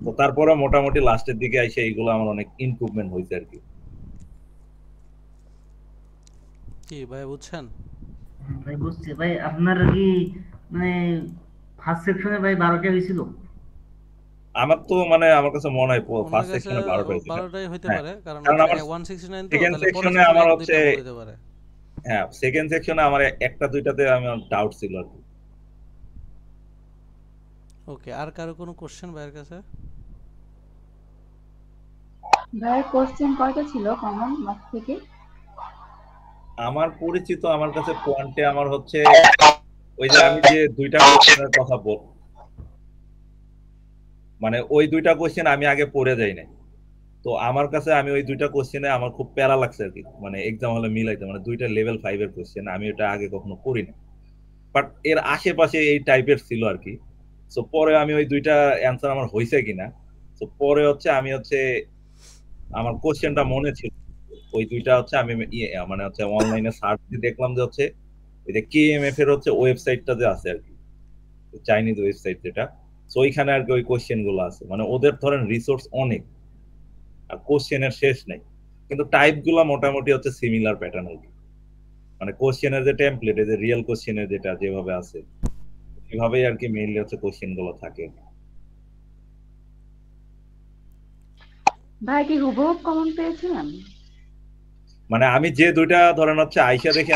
তো তারপরে মোটামুটি লাস্টের দিকে এসে এইগুলো আমার অনেক ইমপ্রুভমেন্ট হয়েছে আর কি।
কি ভাই বুঝছেন?
ভাই বুঝছি ভাই, আপনার কি মানে ফার্স্ট সেকশনে ভাই 12টা হয়েছিল?
আমার তো মানে আমার কাছে মনে হয়
ওনার
ফার্স্ট
কাছে
সেকশনে 12টা হয়েছে।
12টাই হইতে
হ্যাঁ,
পারে, কারণ
কারণ
হচ্ছে
আমার
169 তো,
সেকেন্ড
তাহলে পরের
সেকশনে
সেকশনে
আমার
এক
হচ্ছে
দুইটা ভুল হইতে পারে।
হ্যাঁ সেকেন্ড সেকশনে আমার একটা দুইটাতে আমার ডাউট ছিল আর কি।
ওকে, আর কারো কোনো কোশ্চেন ভাইয়ের কাছে?
ভাইয়ের কোশ্চেন কয়টা ছিল কমন মার্ক থেকে?
আমার পরিচিত আমার কাছে কোয়ান্টে আমার হচ্ছে ওই যে আমি যে দুইটা কোশ্চেনের কথা বল, মানে ওই দুইটা কোশ্চেন আমি আগে পড়ে যাই নাই। তো আমার কাছে আমি ওই দুইটা কোশ্চেনে আমার খুব প্যারা লাগছে আর কি, মানে এক্সাম হলে মিলাইতে, মানে দুইটা লেভেল 5 এর কোশ্চেন আমি ওটা আগে কখনো করি না, বাট এর আশেপাশে এই টাইপের ছিল আর কি। সো পরে আমি ওই দুইটা অ্যান্সার আমার হয়েছে কিনা, তো পরে হচ্ছে আমি হচ্ছে আমার কোশ্চেনটা মনে ছিল, ওই দুইটা হচ্ছে আমি মানে হচ্ছে অনলাইনে সার্চ দিয়ে দেখলাম যে হচ্ছে ওই যে কেএমএফ এর হচ্ছে ওয়েবসাইটটা যে আছে আর কি, চাইনিজ ওয়েবসাইট যেটা, তো ওইখানে আর কি ওই কোশ্চেন গুলো আছে, মানে ওদের ধরেন রিসোর্স অনেক আর কোশ্চেনের শেষ নেই, কিন্তু টাইপ গুলা মোটামুটি হচ্ছে সিমিলার প্যাটার্ন আর কি। মানে কোশ্চেনের যে টেমপ্লেট যে রিয়েল কোশ্চেনের যেটা যেভাবে আছে এভাবেই আর কি মেইনলি হচ্ছে কোশ্চেন গুলো থাকে।
ভাই কি হুবহু কমন পেয়েছিলেন?
মানে আমি যে দুইটা ধরেন হচ্ছে আইসা দেখে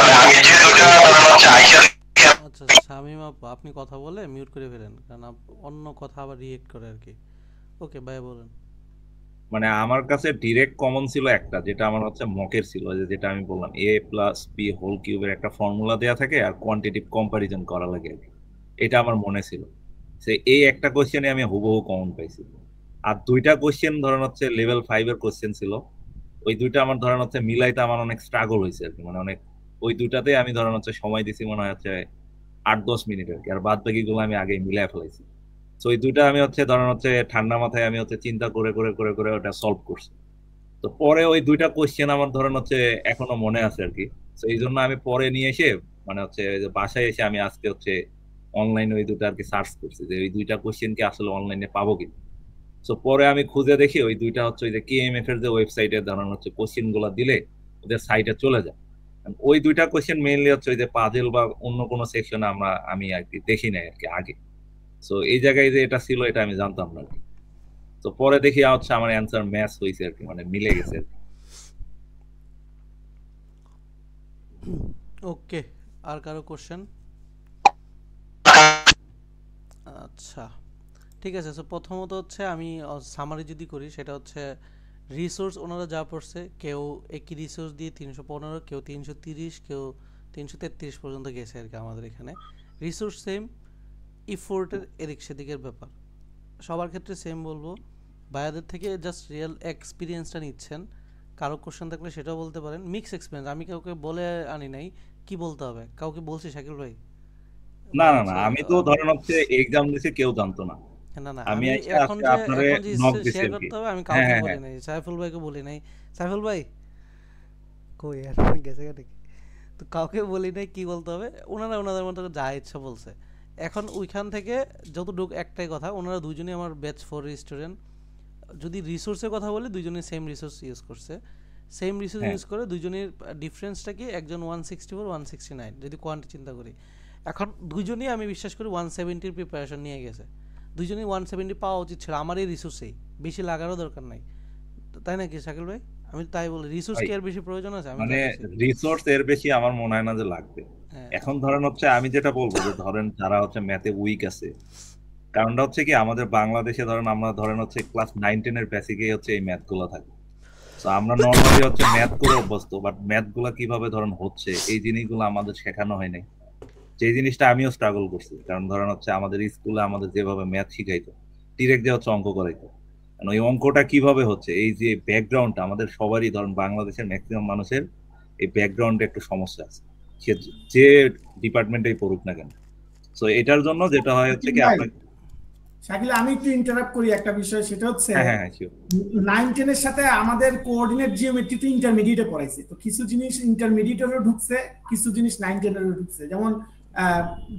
আচ্ছা
আমি
শামিম আপু আপনি কথা বলে মিউট করে ফেলেন, কারণ অন্য কথা আবার রিয়েক্ট করে আর কি। ওকে ভাই বলেন।
মানে আমার কাছে ডিরেক্ট কমন ছিল একটা, যেটা আমার হচ্ছে মকের ছিল, যেটা আমি বললাম এ প্লাস বি হোল কিউবের একটা ফর্মুলা দেয়া থাকে আর কোয়ান্টিটিভ কম্পারিজন করা লাগে আর কি। এটা আমার মনে ছিল। সে এই একটা কোশ্চেনে আমি হুবহু কমন পাইছি। আর দুইটা কোশ্চেন ধরেন হচ্ছে লেভেল 5 এর কোশ্চেন ছিল। ওই দুইটা আমার ধরেন হচ্ছে মিলাইতে আমার অনেক স্ট্রাগল হয়েছে আর কি, মানে অনেক। ওই দুইটাতে আমি ধরেন হচ্ছে সময় দিছি মনে হয় হচ্ছে 8-10 মিনিট আর কি, আর বাদ বাকি গুলো আমি আগেই মিলাই ফেলাইছি। তো এই দুইটা আমি হচ্ছে ধরেন হচ্ছে ঠান্ডা মাথায় আমি হচ্ছে চিন্তা করে করে করে করে ওটা সলভ করছি। তো পরে ওই দুইটা কোশ্চেন আমার ধরেন হচ্ছে এখনো মনে আছে আর কি। তো এই জন্য আমি পরে নিয়ে এসে মানে হচ্ছে যে বাসায় এসে আমি আজকে হচ্ছে অনলাইনে ওই দুটো আর কি সার্চ করছি যে ওই দুইটা কোশ্চেন কি আসলে অনলাইনে পাবো কিনা। তো পরে আমি খুঁজে দেখি ওই দুইটা হচ্ছে ওই যে কেএমএফ এর যে ওয়েবসাইটে ধরেন হচ্ছে কোশ্চেন গুলা দিলে ওদের সাইটে চলে যায়। ওই দুইটা কোশ্চেন মেইনলি হচ্ছে ওই যে পাজেল বা অন্য কোনো সেকশনে আমি আর কি দেখি নাই আর কি আগে। তো এই জায়গায় যে এটা ছিল এটা আমি জানতাম না আর কি। তো পরে দেখি হচ্ছে আমার অ্যান্সার ম্যাচ হয়েছে আর কি, মানে মিলে গেছে আর কি।
ওকে, আর কারো কোশ্চেন? আচ্ছা ঠিক আছে। সো প্রথমত হচ্ছে আমি সামারি যদি করি, সেটা হচ্ছে রিসোর্স ওনারা যা পড়ছে, কেউ একই রিসোর্স দিয়ে 315, কেউ 330, কেউ 333 পর্যন্ত গেছে আর কি আমাদের এখানে। রিসোর্স সেম, ইফোর্টের এদিক সেদিকের ব্যাপার সবার ক্ষেত্রে সেম বলবো। ভাইয়াদের থেকে জাস্ট রিয়েল এক্সপিরিয়েন্সটা নিচ্ছেন। কারো কোশ্চেন থাকলে সেটাও বলতে পারেন। মিক্স এক্সপিরিয়েন্স, আমি কাউকে বলে আনি নাই কি বলতে হবে। কাউকে বলছি শাকিল ভাই?
না
বা
না না,
হচ্ছে
আমি তো ধরেন হচ্ছে এক্সাম দিছি, কেউ জানতো না।
না না,
আমি
আমি
আইসা
এখন
আজকে
যে
আপনারে
এখন যে
নক দিছি
শেয়ার
আর কি।
করতে হবে আমি
হ্যাঁ
কাউকে
হ্যাঁ
বলি
হ্যাঁ।
নাই, সাইফুল ভাইকে বলি নাই। সাইফুল ভাই কই আর গেছে গা নাকি? তো কাউকে বলি নাই কি বলতে হবে, ওনারা ওনাদের মতো যা ইচ্ছা বলছে। এখন ওইখান থেকে যতটুকু একটাই কথা, ওনারা দুজনেই আমার ব্যাচ 4 স্টুডেন্ট। যদি রিসোর্সের কথা বলি, দুজনেই সেম রিসোর্স ইউজ করছে, সেম রিসোর্স
হ্যাঁ
ইউজ করে। দুজনের ডিফারেন্সটা কি, একজন 164, 169 যদি কোয়ান্টি চিন্তা করি। এখন দুজনেই আমি বিশ্বাস করি 170-র প্রিপারেশন নিয়ে গেছে। দুজনেই 170 পাওয়া উচিত ছিল আমার এই রিসোর্সেই, বেশি লাগারও দরকার নাই। তাই নাকি শাকিল ভাই? আমি তাই বলি, রিসোর্স
ভাই,
কি আর বেশি প্রয়োজন আছে? আমি যা
মানে
দেখছি।
রিসোর্স এর বেশি আমার মনে হয় না যে লাগবে।
হ্যাঁ
এখন ধরেন হচ্ছে আমি যেটা বলবো যে ধরেন যারা হচ্ছে ম্যাথে উইক আছে, কারণটা হচ্ছে কি আমাদের বাংলাদেশে ধরেন আমরা ধরেন হচ্ছে ক্লাস 9-10 এর বেসিকেই হচ্ছে এই ম্যাথ গুলো থাকে। তো আমরা নর্মালি হচ্ছে ম্যাথ করে অভ্যস্ত, বাট ম্যাথ গুলা কিভাবে ধরেন হচ্ছে এই জিনিসগুলো আমাদের শেখানো হয় নাই। সেই জিনিসটা আমিও স্ট্রাগল করছি, কারণ ধরেন হচ্ছে আমাদের স্কুলে আমাদের যেভাবে ম্যাথ শিখাইতো, ডিরেক্ট যে হচ্ছে অঙ্ক করাইতো, কারণ ওই অঙ্কটা কিভাবে হচ্ছে এই যে ব্যাকগ্রাউন্ডটা আমাদের সবারই ধরেন বাংলাদেশের ম্যাক্সিমাম মানুষের এই ব্যাকগ্রাউন্ডে একটু সমস্যা আছে, সে যে ডিপার্টমেন্টেই পড়ুক না কেন। তো এটার জন্য যেটা হয় হচ্ছে
শাকিল
কি
ভাই,
আপনার।
শাকিল আমি একটু ইন্টারাপ্ট করি একটা বিষয়, সেটা হচ্ছে
হ্যাঁ হ্যাঁ হ্যাঁ sure।
9-10 এর সাথে আমাদের কোঅর্ডিনেট জিওমেট্রি তো ইন্টারমিডিয়েটে পড়াইছে, তো কিছু জিনিস ইন্টারমিডিয়েটেরও ঢুকছে, কিছু জিনিস 9-10 এরও ঢুকছে। যেমন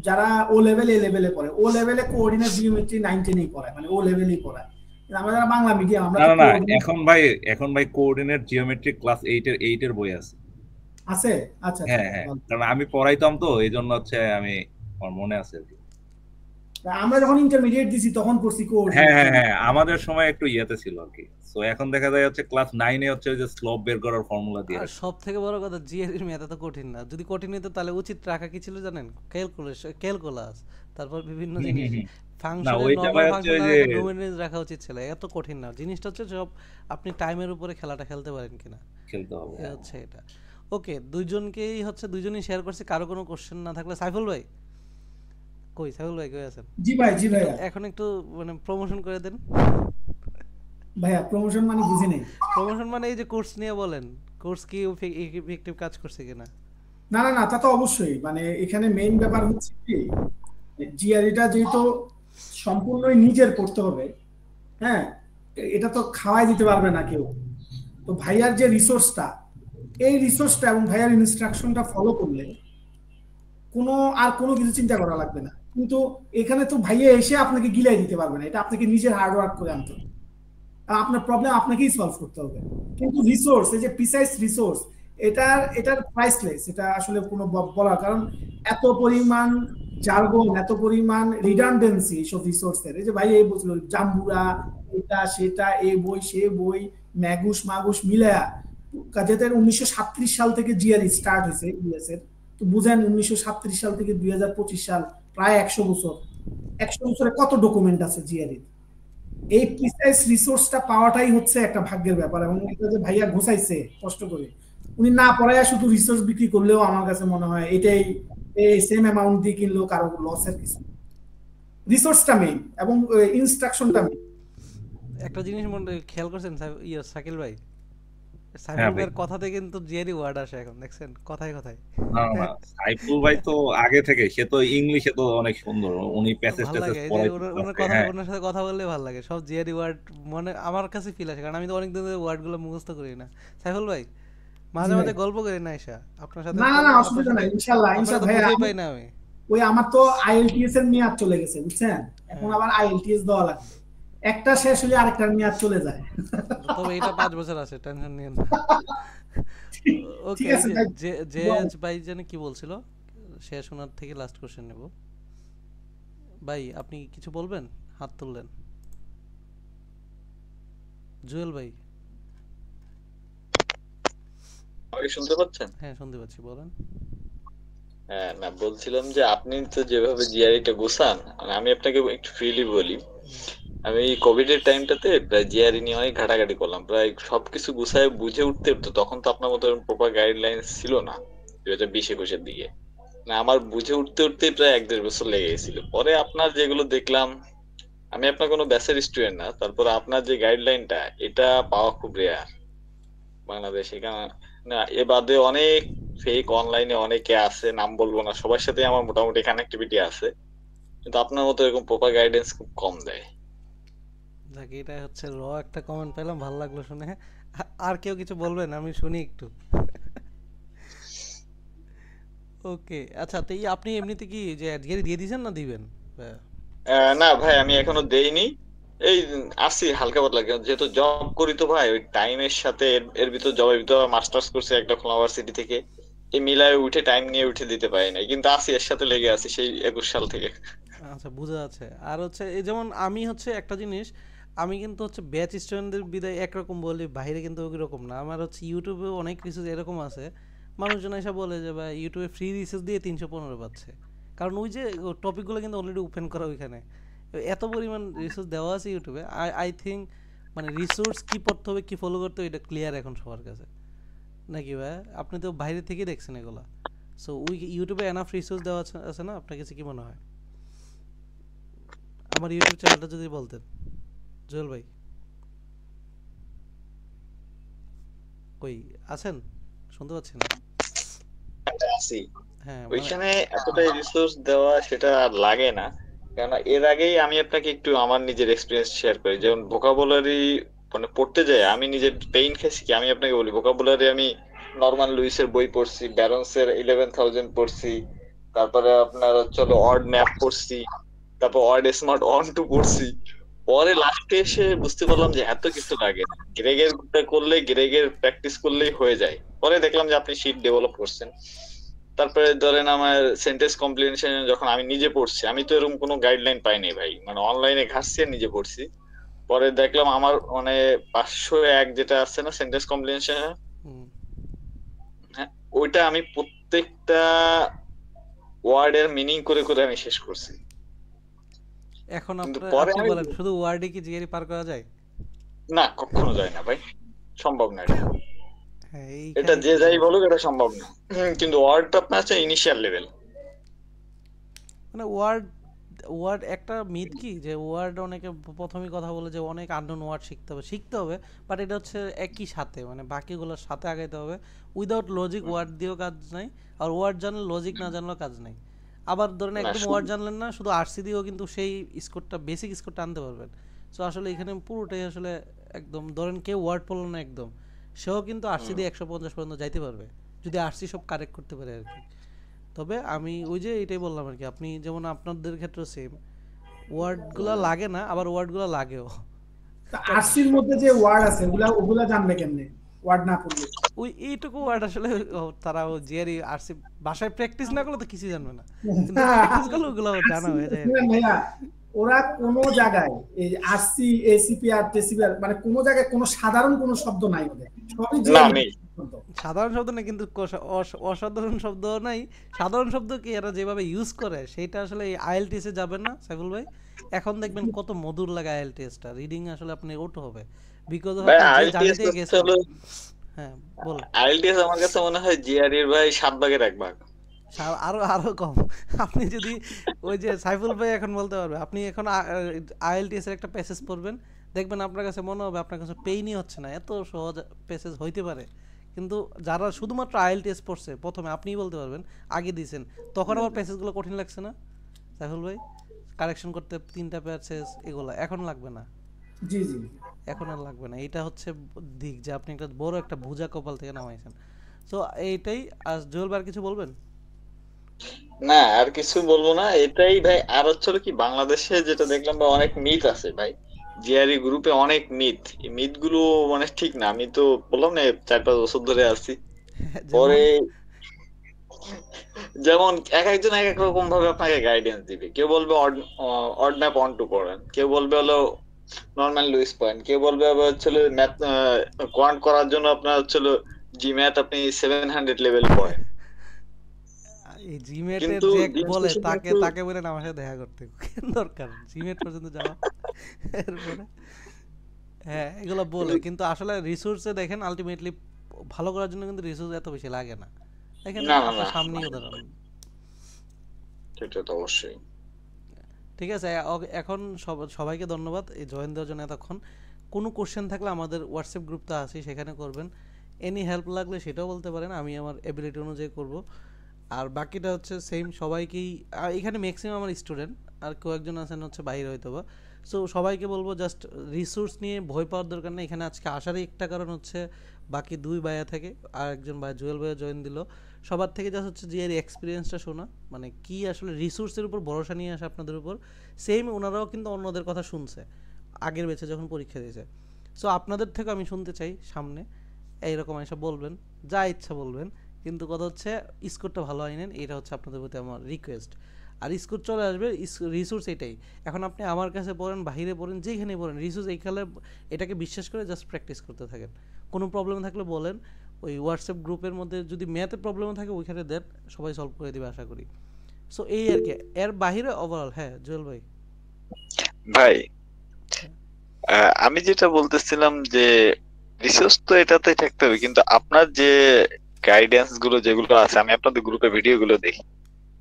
যারা ও লেভেল এ লেভেলে পড়ে, ও লেভেলে কোঅর্ডিনেট জিওমেট্রি 9-10-এই পড়ায়, মানে ও লেভেলেই পড়ায়। কিন্তু আমরা যারা বাংলা মিডিয়াম, আমরা
না
তো
না না,
কোঅর্ডিনেট
এখন ভাই কোঅর্ডিনেট জিওমেট্রিক ক্লাস 8-এর বই আছে।
আছে। আচ্ছা আচ্ছা
হ্যাঁ
আচ্ছা,
হ্যাঁ,
ভালো।
কারণ আমি পড়াইতাম তো এই জন্য হচ্ছে আমি, আমার মনে আছে আর কি।
আমরা যখন ইন্টারমিডিয়েট দিছি তখন পড়ছি
হ্যাঁ
কোঅর্ডিনেট
হ্যাঁ হ্যাঁ,
জিওমেট্রি।
আমাদের সময় একটু ইয়েতে ছিল আর কি। তো এখন দেখা যায় হচ্ছে ক্লাস 9-এ হচ্ছে ওই যে স্লোপ বের করার ফর্মুলা দিয়ে
আর
রাখে।
সব থেকে বড় কথা, জিআরইর ম্যাথ এত কঠিন না। যদি কঠিন হতো তাহলে উচিত রাখা কি ছিল জানেন? ক্যালকুলাস, তারপর বিভিন্ন
হুম হুম
জিনিস,
হুম। না
ফাংশনের
ওইটা
নরমাল
ভাই হচ্ছে
ফাংশন
ওই
না
যে
রাখা ডোমেন রেঞ্জ রাখা উচিত ছিল। এত কঠিন না জিনিসটা, হচ্ছে সব আপনি টাইমের উপরে খেলাটা খেলতে পারেন কিনা,
খেলতে হবে।
এ হচ্ছে এটা। ওকে, দুইজনকেই হচ্ছে দুইজনই শেয়ার করছি। কারো কোনো কোশ্চেন না থাকলে সাইফুল ভাই কই? সাইফুল ভাই কই আছেন?
জি ভাই, জি
একটু
ভাইয়া।
এখন একটু মানে প্রমোশন করে দেন।
ভাইয়া প্রমোশন মানে বুঝি নেই।
প্রমোশন মানে এই যে কোর্স নিয়ে বলেন, কোর্স কি ইফেক্টিভ কাজ করছে কিনা।
না না না, তা তো অবশ্যই। মানে এখানে মেইন ব্যাপার হচ্ছে কি, জিআরইটা যেহেতু সম্পূর্ণই নিজের পড়তে হবে, হ্যাঁ, এটা তো খাওয়াই দিতে পারবে না কেউ। তো ভাইয়ার যে রিসোর্সটা, এই রিসোর্সটা এবং ভাইয়ার ইনস্ট্রাকশনটা ফলো করলে কোনো আর কোনো কিছু চিন্তা করা লাগবে না। কিন্তু এখানে তো ভাইয়া এসে আপনাকে গিলাই দিতে পারবে না, এটা আপনাকে নিজের হার্ড ওয়ার্ক করে আনতে হবে। আর আপনার প্রবলেম আপনাকেই সলভ করতে হবে। কিন্তু রিসোর্স, এই যে প্রিসাইজ রিসোর্স, এটার প্রাইসলেস, এটা আসলে কোনো বলার কারণ, এত পরিমাণ জার্গন, এত পরিমাণ রিডান্ডেন্সি এইসব রিসোর্সের। এই যে ভাই এই বলছিল জাম্বুরা, এটা সেটা, এ বই সে বই, ম্যাগুস মাগুস মিলায়া যেহেতু 1937 সাল থেকে জিআরই স্টার্ট হয়েছে ইউএস এর, তো বুঝেন 1937 সাল থেকে 2025 সাল প্রায় 100 বছর, 100 বছরে কত ডকুমেন্ট আছে জিআরই। এই প্রিসাইজ রিসোর্সটা পাওয়াটাই হচ্ছে একটা ভাগ্যের ব্যাপার, এবং এটা যে ভাইয়া ঘোষাইছে কষ্ট করে, উনি না পড়ায় শুধু রিসোর্স বিক্রি করলেও আমার কাছে মনে হয় এটাই এই সেম অ্যামাউন্ট দিয়ে কিনলেও কারো লসের কিছু। রিসোর্সটা মেইন এবং ইনস্ট্রাকশনটা মেইন।
একটা জিনিস মনে খেয়াল করছেন শাকিল ভাই,
হ্যাঁ
সাইফুল
ভাই।
ভাইয়ের কথাতে কিন্তু জিআরই ওয়ার্ড আসে এখন, দেখছেন কথায় কথায়।
না না, সাইফুল ভাই তো আগে থেকে, সে তো ইংলিশে তো অনেক সুন্দর, উনি প্যাসেজ
ভাল
ট্যাসেজ
লাগে এই যে
পড়াইতে
ওনার
পারছে।
কথা,
হ্যাঁ
ওনার সাথে কথা বললে ভালো লাগে, সব জিআরই ওয়ার্ড মনে আমার কাছে ফিল আসে, কারণ আমি তো অনেকদিন ধরে ওয়ার্ডগুলো মুখস্থ করি না। সাইফুল ভাই মাঝে
জি ভাই।
মাঝে গল্প করি না এসা আপনার সাথে,
না না না, অসুবিধা নাই, ইনশাআল্লাহ
আপনার তো
ইনশাআল্লাহ ভাইয়া।
বুঝেই পাই না আমি।
ওই আমার তো আইএলটিএস এর মেয়াদ চলে গেছে বুঝছেন, এখন আবার আইএলটিএস দেওয়া লাগবে, একটা শেষ হলে আরেকটার মেয়াদ চলে যায়।
তবে এটা 5 বছর আছে, টেনশন নিয়েন না। ওকে,
ঠিক আছে ভাই।
যে ভাই জানি কি বলছিল, শেষ ওনার থেকে লাস্ট কোশ্চেন নেব। ভাই আপনি কিছু বলবেন? হাত তুললেন। জুয়েল ভাই।
আমাকে শুনতে পাচ্ছেন?
হ্যাঁ শুনতে পাচ্ছি, বলেন।
হ্যাঁ, না বলছিলাম যে আপনি তো যেভাবে জিআরইটা গোছান, মানে আমি আপনাকে একটু ফ্রিলি বলি, আমি কোভিড এর টাইমটাতে প্রায় জিআরই নিয়ে অনেক ঘাটাঘাটি করলাম, প্রায় সবকিছু গুছায় বুঝে উঠতে উঠতে, তখন তো আপনার মতো প্রপার গাইডলাইন ছিল না 2020-21 দিকে, না আমার বুঝে উঠতে উঠতে প্রায় 1-1.5 বছর লেগে গেছিল। পরে আপনার যেগুলো দেখলাম, আমি আপনার কোনো ব্যাচের স্টুডেন্ট না, তারপরে আপনার যে গাইডলাইনটা, এটা পাওয়া খুব রেয়ার বাংলাদেশে। কারণ না, এ বাদে অনেক ফেক অনলাইনে অনেকে আছে, নাম বলবো না, সবার সাথে আমার মোটামুটি কানেক্টিভিটি আছে, কিন্তু আপনার মতো এরকম প্রপার গাইডেন্স খুব কম দেয়।
যাক, এটা হচ্ছে একটা কমেন্ট পেলাম, ভালো লাগলো শুনে। আর কেউ কিছু বলবেন? আমি শুনি একটু। ওকে, আচ্ছা, তো এই আপনি এমনিতে কি যে জিআরই দিয়ে দিয়েছেন না দিবেন?
না ভাই, আমি এখনো দেইনি, এই আসি হালকা পাতলা, যেহেতু জব করি তো ভাই, ওই টাইমের সাথে এর ভিতর জবের ভিতর মাস্টার্স করছি একটা খুলনা ইউনিভার্সিটি থেকে, এই মিলায় উঠে টাইম নিয়ে উঠে দিতে পারি না, কিন্তু আসি এর সাথে লেগে আছি সেই 21 সাল থেকে।
আচ্ছা, বোঝা যাচ্ছে। আর হচ্ছে এই যেমন আমি হচ্ছে একটা জিনিস, আমি কিন্তু হচ্ছে ব্যাচ স্টুডেন্টদের বিদায় একরকম বলি, বাইরে কিন্তু ওই রকম না। আমার হচ্ছে ইউটিউবে অনেক রিসার্চ এরকম আছে, মানুষজন এসে বলে যে ভাই ইউটিউবে ফ্রি রিসার্চ দিয়ে 315 পাচ্ছে, কারণ ওই যে টপিকগুলো কিন্তু অলরেডি ওপেন করা ওইখানে, এত পরিমাণ রিসোর্স দেওয়া আছে ইউটিউবে। আই থিঙ্ক মানে রিসোর্স কি পড়তে হবে কি ফলো করতে হবে এটা ক্লিয়ার এখন সবার কাছে, নাকি ভাই? আপনি তো বাইরে থেকে দেখছেন এগুলা, সো ওই ইউটিউবে এনাফ রিসোর্স দেওয়া আছে না? আপনার কাছে কি মনে হয়? আমার ইউটিউব চ্যানেলটা যদি বলতেন জুয়েল ভাই। কই আছেন? শুনতে পাচ্ছি না।
আসি
হ্যাঁ
ওইখানে এতটাই রিসোর্স দেওয়া সেটা আর লাগে না, কারণ এর আগেই আমি আপনাকে একটু আমার নিজের এক্সপিরিয়েন্স শেয়ার করি। যেমন ভোকাবুলারি মানে পড়তে যাই আমি নিজের পেইন খেয়েছি কি, আমি আপনাকে বলি ভোকাবুলারি আমি নরমান লুইসের বই পড়ছি, ব্যারন্সের 11,000 পড়ছি, তারপরে আপনার চলো অড ম্যাপ পড়ছি, তারপর অড স্মার্ট অন টু পড়ছি। পরে লাস্টে এসে বুঝতে পারলাম যে এত কিছু লাগে না, গ্রেগের করলে গ্রেগের প্র্যাকটিস করলেই হয়ে যায়। পরে দেখলাম যে আপনি শিট ডেভেলপ করছেন। তারপরে ধরেন আমার সেন্টেন্স কমপ্লিমেন্টেশন যখন আমি নিজে পড়ছি, আমি তো এরকম কোনো গাইডলাইন পাইনি ভাই, মানে অনলাইনে ঘাটছি আর নিজে পড়ছি। পরে দেখলাম আমার মানে 501 যেটা আছে না সেন্টেন্স কমপ্লিমেন্টেশন, হ্যাঁ ওইটা আমি প্রত্যেকটা ওয়ার্ডের মিনিং করে করে আমি শেষ করছি।
এখন
কিন্তু
আপনি
পরে আমি
বলেন শুধু ওয়ার্ডে কি জিআরই পার করা যায়?
না, কখনো যায় না ভাই, সম্ভব না এটা।
হ্যাঁ,
এটা যে যাই বলুক এটা সম্ভব না। কিন্তু ওয়ার্ডটা আপনার আছে ইনিশিয়াল লেভেল,
মানে ওয়ার্ড একটা মিথ কি যে ওয়ার্ড অনেকে প্রথমেই কথা বলে যে অনেক আননোন ওয়ার্ড শিখতে হবে, বাট এটা হচ্ছে একই সাথে মানে বাকিগুলোর সাথে আগাইতে হবে। উইদাউট লজিক ওয়ার্ড দিয়েও কাজ নাই, আর ওয়ার্ড জানলে লজিক না জানলেও কাজ নাই। আবার ধরেন একদম ওয়ার্ড জানলেন না, শুধু আরসি দিয়েও কিন্তু সেই স্কোরটা বেসিক স্কোরটা আনতে পারবেন। সো আসলে এখানে পুরোটাই আসলে একদম ধরেন কেউ ওয়ার্ড পড়লো না একদম, সেও কিন্তু আরসি দিয়ে 150 পর্যন্ত যাইতে পারবে যদি আরসি সব কারেক্ট করতে পারে আর কি। তবে আমি ওই যে এটাই বললাম আর কি, আপনি যেমন আপনাদের ক্ষেত্রে সেম ওয়ার্ডগুলো লাগে না, আবার ওয়ার্ডগুলো লাগেও।
আরসির মধ্যে যে ওয়ার্ড আছে ওগুলা জানবে কেমনে ওয়ার্ড না পড়লে?
ওই এইটুকু ওয়ার্ড আসলে তারা জিআরই আরসি ভাষায় প্র্যাকটিস না করলে তো কিছু জানবে না, কিন্তু প্র্যাকটিস করলে ওগুলো জানা হয়ে যায়।
ভাইয়া ওরা কোনো জায়গায় এই আরসি এসিপিআর টেসিপিআর মানে কোনো জায়গায় কোনো সাধারণ কোনো শব্দ নাই ওদের, সবই যে
না নেই।
সাধারণ শব্দ না, কিন্তু অসাধারণ শব্দ নাই। সাধারণ শব্দ কি এরা যেভাবে ইউজ করে সেটা আসলে এই আইএলটিএস এ যাবে না সাইফুল ভাই। এখন দেখবেন কত মধুর লাগে আইএলটিএসটা, রিডিং আসলে আপনি ওটো হবে বিকজ অফ
ভাই
আপনি যে
আইএলটিএস
জার্নিতে গেছেন।
হলো,
হ্যাঁ বলুন।
আইএলটিএস আমার কাছে মনে হয় জিআরইর ভাই 7 ভাগের 1 ভাগ।
আরো আরো কম। আপনি যদি ওই যে সাইফুল ভাই এখন বলতে পারবে, আপনি এখন আইএলটিএস এর একটা প্যাসেজ পড়বেন, দেখবেন আপনার কাছে মনে হবে আপনার কাছে পেইনই হচ্ছে না, এত সহজ প্যাসেজ হইতে পারে। কিন্তু যারা শুধুমাত্র আইএলটিএস পড়ছে প্রথমে, আপনিই বলতে পারবেন আগে দিয়েছেন, তখন আবার প্যাসেজগুলো কঠিন লাগছে না সাইফুল ভাই? কারেকশন করতে 3টা প্যাসেজ এগুলো এখন লাগবে না।
জি জি
এখন আর লাগবে না। এটা হচ্ছে দিক যে আপনি একটা বড় একটা ভুজা কপাল থেকে নামাইছেন। সো এইটাই। আর জুয়েল ভাই কিছু বলবেন?
না আর কিছু বলবো না, এটাই ভাই। আর হচ্ছে কি বাংলাদেশে যেটা দেখলাম ভাই, অনেক মিথ আছে ভাই, জিআরই গ্রুপে অনেক মিথ। এই মিথ গুলো মানে ঠিক না। আমি তো বললাম না 4-5 বছর ধরে আছি। পরে যেমন এক একজন এক এক রকম ভাবে আপনাকে গাইডেন্স দিবে। কেউ বলবে অড ম্যাপ অন টু করেন, কেউ বলবে হলো নরমাল লুইস পয়েন্ট, কেউ বলবে আবার হচ্ছে ম্যাথ কোয়ান্ট করার জন্য আপনার হচ্ছে জি ম্যাথ আপনি 700 লেভেল পড়েন।
এই জিমেটে
কিন্তু
যে
দিন
বলে
শেষে
তাকে
কিন্তু-
তাকে বলে আমার সাথে দেখা করতে কেন দরকার জিমেট পর্যন্ত যাওয়া? এরপরে হ্যাঁ এগুলো বলে, কিন্তু আসলে রিসোর্সে দেখেন আলটিমেটলি ভালো করার জন্য কিন্তু রিসোর্স এত বেশি লাগে না। দেখেন
না, না,
আপনার
না।
সামনেই উদাহরণ।
সেটা তো অবশ্যই।
ঠিক আছে, এখন সবাইকে ধন্যবাদ এই জয়েন দেওয়ার জন্য এতক্ষণ। কোনো কোশ্চেন থাকলে আমাদের হোয়াটসঅ্যাপ গ্রুপটা আছে, সেখানে করবেন। এনি হেল্প লাগলে সেটাও বলতে পারেন, আমি আমার এবিলিটি অনুযায়ী করব। আর বাকিটা হচ্ছে সেম সবাইকেই, আর এখানে ম্যাক্সিমাম আমার স্টুডেন্ট, আর কেউ একজন আছেন হচ্ছে বাইরে হয়তো বা। সো সবাইকে বলবো জাস্ট রিসোর্স নিয়ে ভয় পাওয়ার দরকার নেই। এখানে আজকে আসারই একটা কারণ হচ্ছে বাকি 2 ভাইয়া থেকে আর একজন ভাই জুয়েল ভাইয়া জয়েন দিল, সবার থেকে জাস্ট হচ্ছে যে এর এক্সপিরিয়েন্সটা শোনা, মানে কি আসলে রিসোর্সের উপর ভরসা নিয়ে আসে আপনাদের উপর। সেম ওনারাও কিন্তু অন্যদের কথা শুনছে আগের বেচে যখন পরীক্ষা দিয়েছে। সো আপনাদের থেকে আমি শুনতে চাই সামনে এইরকম এসব বলবেন, যা ইচ্ছা বলবেন, কিন্তু কথা হচ্ছে স্কোরটা ভালো আইনেন, এটা হচ্ছে আপনাদের প্রতি আমার রিকোয়েস্ট। আর স্কোর চলে আসবে, রিসোর্স এটাই। এখন আপনি আমার কাছে পড়েন, বাহিরে পড়েন, যেখানে পড়েন, রিসোর্স এইখানে এটাকে বিশ্বাস করে জাস্ট প্র্যাকটিস করতে থাকেন। কোনো প্রবলেম থাকলে বলেন, ওই হোয়াটসঅ্যাপ গ্রুপের মধ্যে যদি ম্যাথে প্রবলেম থাকে ওইখানে দেন, সবাই সলভ করে দেবে আশা করি। সো এই আর কি, এর বাহিরে ওভারঅল। হ্যাঁ জুয়েল ভাই।
ভাই আমি যেটা বলতেছিলাম যে রিসোর্স তো এটাতেই থাকতে হবে, কিন্তু আপনার যে গাইডেন্স গুলো যেগুলো আছে, আমি আপনাদের গ্রুপে ভিডিও গুলো দেখি,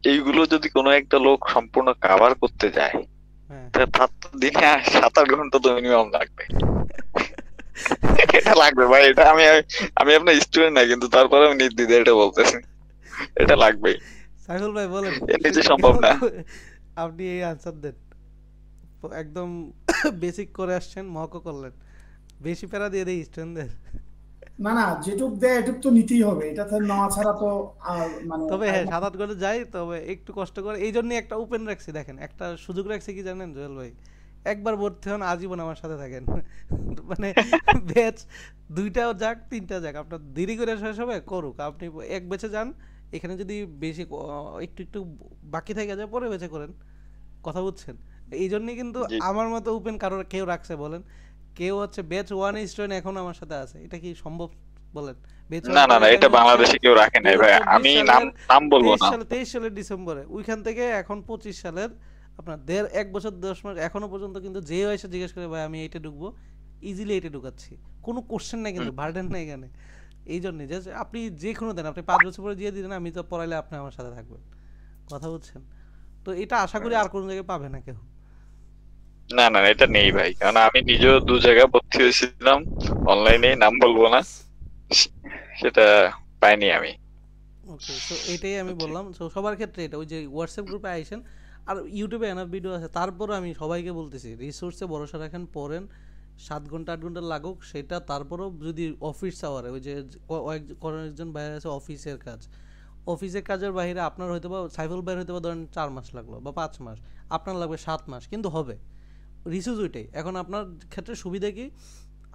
এইগুলো যদি কোনো একটা লোক সম্পূর্ণ কভার করতে যায়,
হ্যাঁ
তার তো দিনে 7-8 ঘন্টা তো মিনিমাম লাগবে। এটা লাগবে ভাই, এটা আমি আমি আপনার স্টুডেন্ট না, কিন্তু তারপরে আমি নির্দ্বিধায় এটা বলতেছি, এটা লাগবে।
সাইফুল ভাই বলেন,
এর নিচে সম্ভব না।
আপনি এই আনসার দেন, একদম বেসিক করে আসছেন, মহক করলেন, বেশি প্যারা দিয়ে দেই স্টুডেন্টদের।
না না, যেটুক দেয় এটুক তো নিতেই হবে, এটা তো নেওয়া ছাড়া তো আর মানে
তবে হ্যাঁ 7-8 করে যাই, তবে একটু কষ্ট করে। এই জন্যই একটা ওপেন রাখছি, দেখেন একটা সুযোগ রাখছি কি জানেন জুয়েল ভাই, একবার ভর্তি হন আজীবন আমার সাথে থাকেন। মানে ব্যাচ 2টাও যাক 3টা যাক, আপনার দেরি করে শেষ হবে করুক, আপনি এক ব্যাচে যান। এখানে যদি বেশি একটু একটু বাকি থেকে যায় পরে ব্যাচে করেন, কথা বুঝছেন? এই জন্যই কিন্তু
জি।
আমার মতো ওপেন কারোর কেউ রাখছে বলেন? কেউ হচ্ছে ব্যাচ 1 স্টুডেন্ট এখন আমার সাথে আছে, এটা কি সম্ভব বলেন? ব্যাচ
না না না, এটা বাংলাদেশে কেউ রাখে নাই ভাই, আমি নাম বলবো না।
23 সালের ডিসেম্বরে, ওইখান থেকে এখন 25 সালের আপনার 1.5 বছর 10 মাস এখনো পর্যন্ত কিন্তু যে এসে জিজ্ঞেস করে ভাই আমি এইটা ঢুকবো, ইজিলি এইটা ঢুকাচ্ছি, কোনো কোশ্চেন নাই, কিন্তু বার্ডেন নাই এখানে। এই জন্যই যে আপনি যে কোনো দেন, আপনি 5 বছর পরে দিয়ে দিলেন, আমি তো পড়াইলে আপনি আমার সাথে থাকবেন, কথা বুঝছেন? তো এটা আশা করি আর কোনো জায়গায় পাবে না কেউ।
না না, এটা নেই ভাই, কারণ আমি নিজেও 2 জায়গায় ভর্তি হয়েছিলাম অনলাইনে, নাম বলবো না, সেটা পাইনি আমি।
ওকে, সো এটাই আমি বললাম। সো সবার ক্ষেত্রে এটা, ওই যে হোয়াটসঅ্যাপ গ্রুপে আইসেন, আর ইউটিউবে এনাফ ভিডিও আছে। তারপরে আমি সবাইকে বলতেছি রিসোর্সে ভরসা রাখেন, পড়েন, 7 ঘন্টা 8 ঘন্টা লাগুক সেটা। তারপরেও যদি অফিস আওয়ারে, ওই যে কয়েকজন বাইরে আছে অফিসের কাজ, অফিসের কাজের বাইরে আপনার হয়তো বা সাইফুল ভাইয়ের হয়তো বা ধরেন 4 মাস লাগলো বা 5 মাস, আপনার লাগবে 7 মাস, কিন্তু হবে রিসোর্স ওইটাই। এখন আপনার ক্ষেত্রে সুবিধা কি,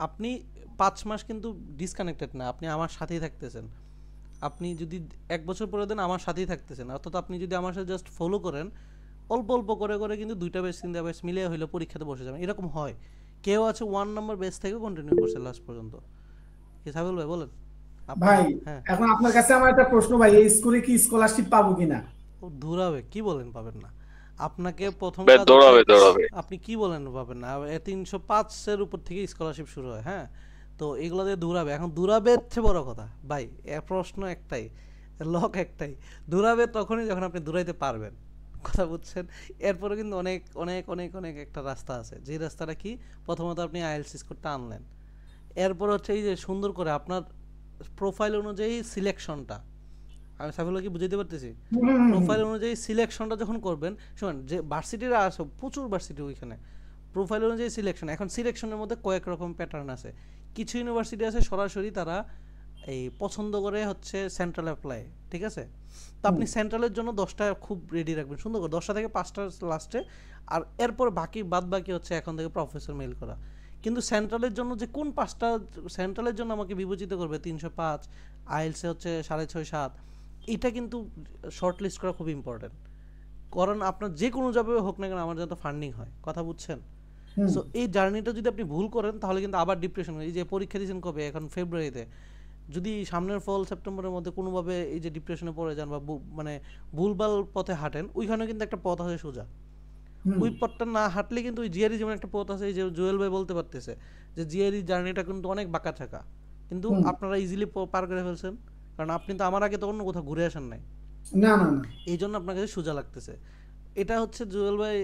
আপনি 5 মাস কিন্তু ডিসকানেক্টেড না, আপনি আমার সাথেই থাকতেছেন। আপনি যদি 1 বছর পরে দেন আমার সাথেই থাকতেছেন, অর্থাৎ আপনি যদি আমার সাথে জাস্ট ফলো করেন, অল্প অল্প করে করে কিন্তু 2টা ব্যাচ 3টা ব্যাচ মিলিয়ে হইলো পরীক্ষাতে বসে যাবেন, এরকম হয়। কেউ আছে 1 নাম্বার ব্যাচ থেকে কন্টিনিউ করছে লাস্ট পর্যন্ত। কি সাবিল ভাই বলেন আপনি।
ভাই
হ্যাঁ,
এখন আপনার কাছে আমার একটা প্রশ্ন ভাই, এই স্কুলে কি স্কলারশিপ পাবো কিনা?
ও দৌড়াবে, কি বলেন পাবেন না? আপনাকে প্রথম
ভাই
কাজ
দৌড়াবে
হচ্ছে,
দৌড়াবে।
আপনি কি বলেন পাবেন না? 305 এর উপর থেকে স্কলারশিপ শুরু হয়, হ্যাঁ। তো এগুলো দিয়ে দৌড়াবে, এখন দৌড়াবে হচ্ছে বড় কথা ভাই। এর প্রশ্ন একটাই, লক একটাই, দৌড়াবে তখনই যখন আপনি দৌড়াইতে পারবেন, কথা বুঝছেন? এরপরে কিন্তু অনেক অনেক অনেক অনেক একটা রাস্তা আছে, যে রাস্তাটা কি, প্রথমত আপনি আইএলটিএস স্কোরটা আনলেন, এরপর হচ্ছে এই যে সুন্দর করে আপনার প্রোফাইল অনুযায়ী সিলেকশনটা, আমি সাইফুল্লাহ কি বুঝাইতে পারতেছি? প্রোফাইল অনুযায়ী সিলেকশনটা যখন করবেন, শুনুন, যে ভার্সিটিরা আছে প্রচুর ভার্সিটি ওইখানে, প্রোফাইল অনুযায়ী সিলেকশন। এখন সিলেকশনের মধ্যে কয়েক রকম প্যাটার্ন আছে। কিছু ইউনিভার্সিটি আছে সরাসরি তারা এই পছন্দ করে হচ্ছে সেন্ট্রাল অ্যাপ্লাই, ঠিক আছে? তো আপনি সেন্ট্রালের জন্য 10টা খুব রেডি রাখবেন, সুন্দর করে 10টা থেকে 5টা লাস্টে, আর এরপর বাদ বাকি হচ্ছে এখন থেকে প্রফেসর মেইল করা। কিন্তু সেন্ট্রালের জন্য যে কোন 5টা সেন্ট্রালের জন্য আমাকে বিবেচিত করবে, 305, আইএলসে হচ্ছে 6.5 7, এটা কিন্তু শর্ট লিস্ট করা খুব ইম্পর্টেন্ট। কারণ আপনার যে কোনো জবে হোক না কেন আমার যাতে ফান্ডিং হয়, কথা বুঝছেন? সো এই জার্নিটা যদি আপনি ভুল করেন তাহলে কিন্তু আবার ডিপ্রেশন, এই যে পরীক্ষা দিয়েছেন কবে, এখন ফেব্রুয়ারিতে, যদি সামনের ফল সেপ্টেম্বরের মধ্যে কোনোভাবে এই যে ডিপ্রেশনে পড়ে যান বা মানে ভুলভাল পথে হাঁটেন, ওইখানে কিন্তু একটা পথ আছে সোজা, ওই পথটা না হাঁটলে কিন্তু ওই জিআরই যেমন একটা পথ আছে, এই যে জুয়েল ভাই বলতে পারতেছে যে জিআরই জার্নিটা কিন্তু অনেক বাঁকা থাকা, কিন্তু আপনারা ইজিলি পার করে ফেলছেন, কারণ আপনি তো আমার আগে তো অন্য কোথাও ঘুরে আসেন নাই,
না না না,
এই জন্য আপনার কাছে সোজা লাগতেছে। এটা হচ্ছে জুয়েল ভাই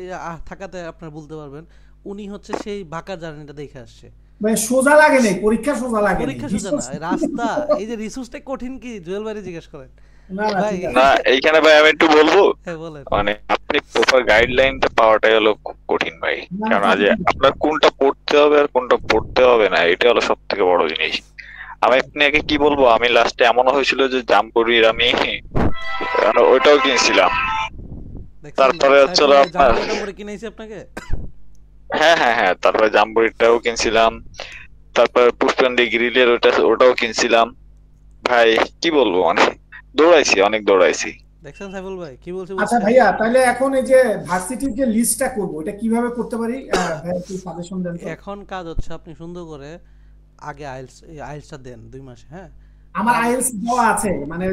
থাকাতে আপনার বলতে পারবেন, উনি হচ্ছে সেই বাঁকা জার্নিটা দেখে আসছে।
ভাই সোজা লাগে নাই, পরীক্ষা সোজা লাগে নাই,
পরীক্ষা সোজা না, রাস্তা, এই যে রিসোর্সটা কঠিন কি জুয়েল ভাই জিজ্ঞেস করেন
না না
ভাই।
ঠিক আছে।
না এইখানে ভাই আমি একটু বলবো,
হ্যাঁ বলেন।
মানে আপনি প্রপার গাইডলাইনটা পাওয়াটাই হলো খুব কঠিন ভাই।
না,
কারণ আজ
ঠিক আছে।
আপনার কোনটা পড়তে হবে আর কোনটা পড়তে হবে না, এটা হলো সব থেকে বড় জিনিস। আমি আপনাকে কি বলবো, আমি লাস্টে এমন হয়েছিল যে জাম্বুরির আমি ওইটাও কিনছিলাম।
দেখছেন
তারপরে হচ্ছে হলো আপনার
জাম্বুরিটা পরে কিনেছি আপনাকে।
হ্যাঁ হ্যাঁ হ্যাঁ, তারপরে জাম্বুরিটাও কিনছিলাম, তারপর পুষ্পান্ডি গ্রিলের ওটাও কিনছিলাম। ভাই কি বলবো, মানে দৌড়াইছি, অনেক দৌড়াইছি।
দেখছেন সাইফুল ভাই কি বলছি
আচ্ছা
বুঝছেন?
ভাইয়া, তাহলে এখন এই যে ভার্সিটির যে লিস্টটা করবো, এটা কিভাবে করতে পারি? ভাইয়া একটু সাজেশন দেন তো।
এখন কাজ হচ্ছে আপনি সুন্দর করে আগে আইএলটিএসটা দেন 2 মাসে, হ্যাঁ।
আমার আইএলটিএস দেওয়া আছে, মানে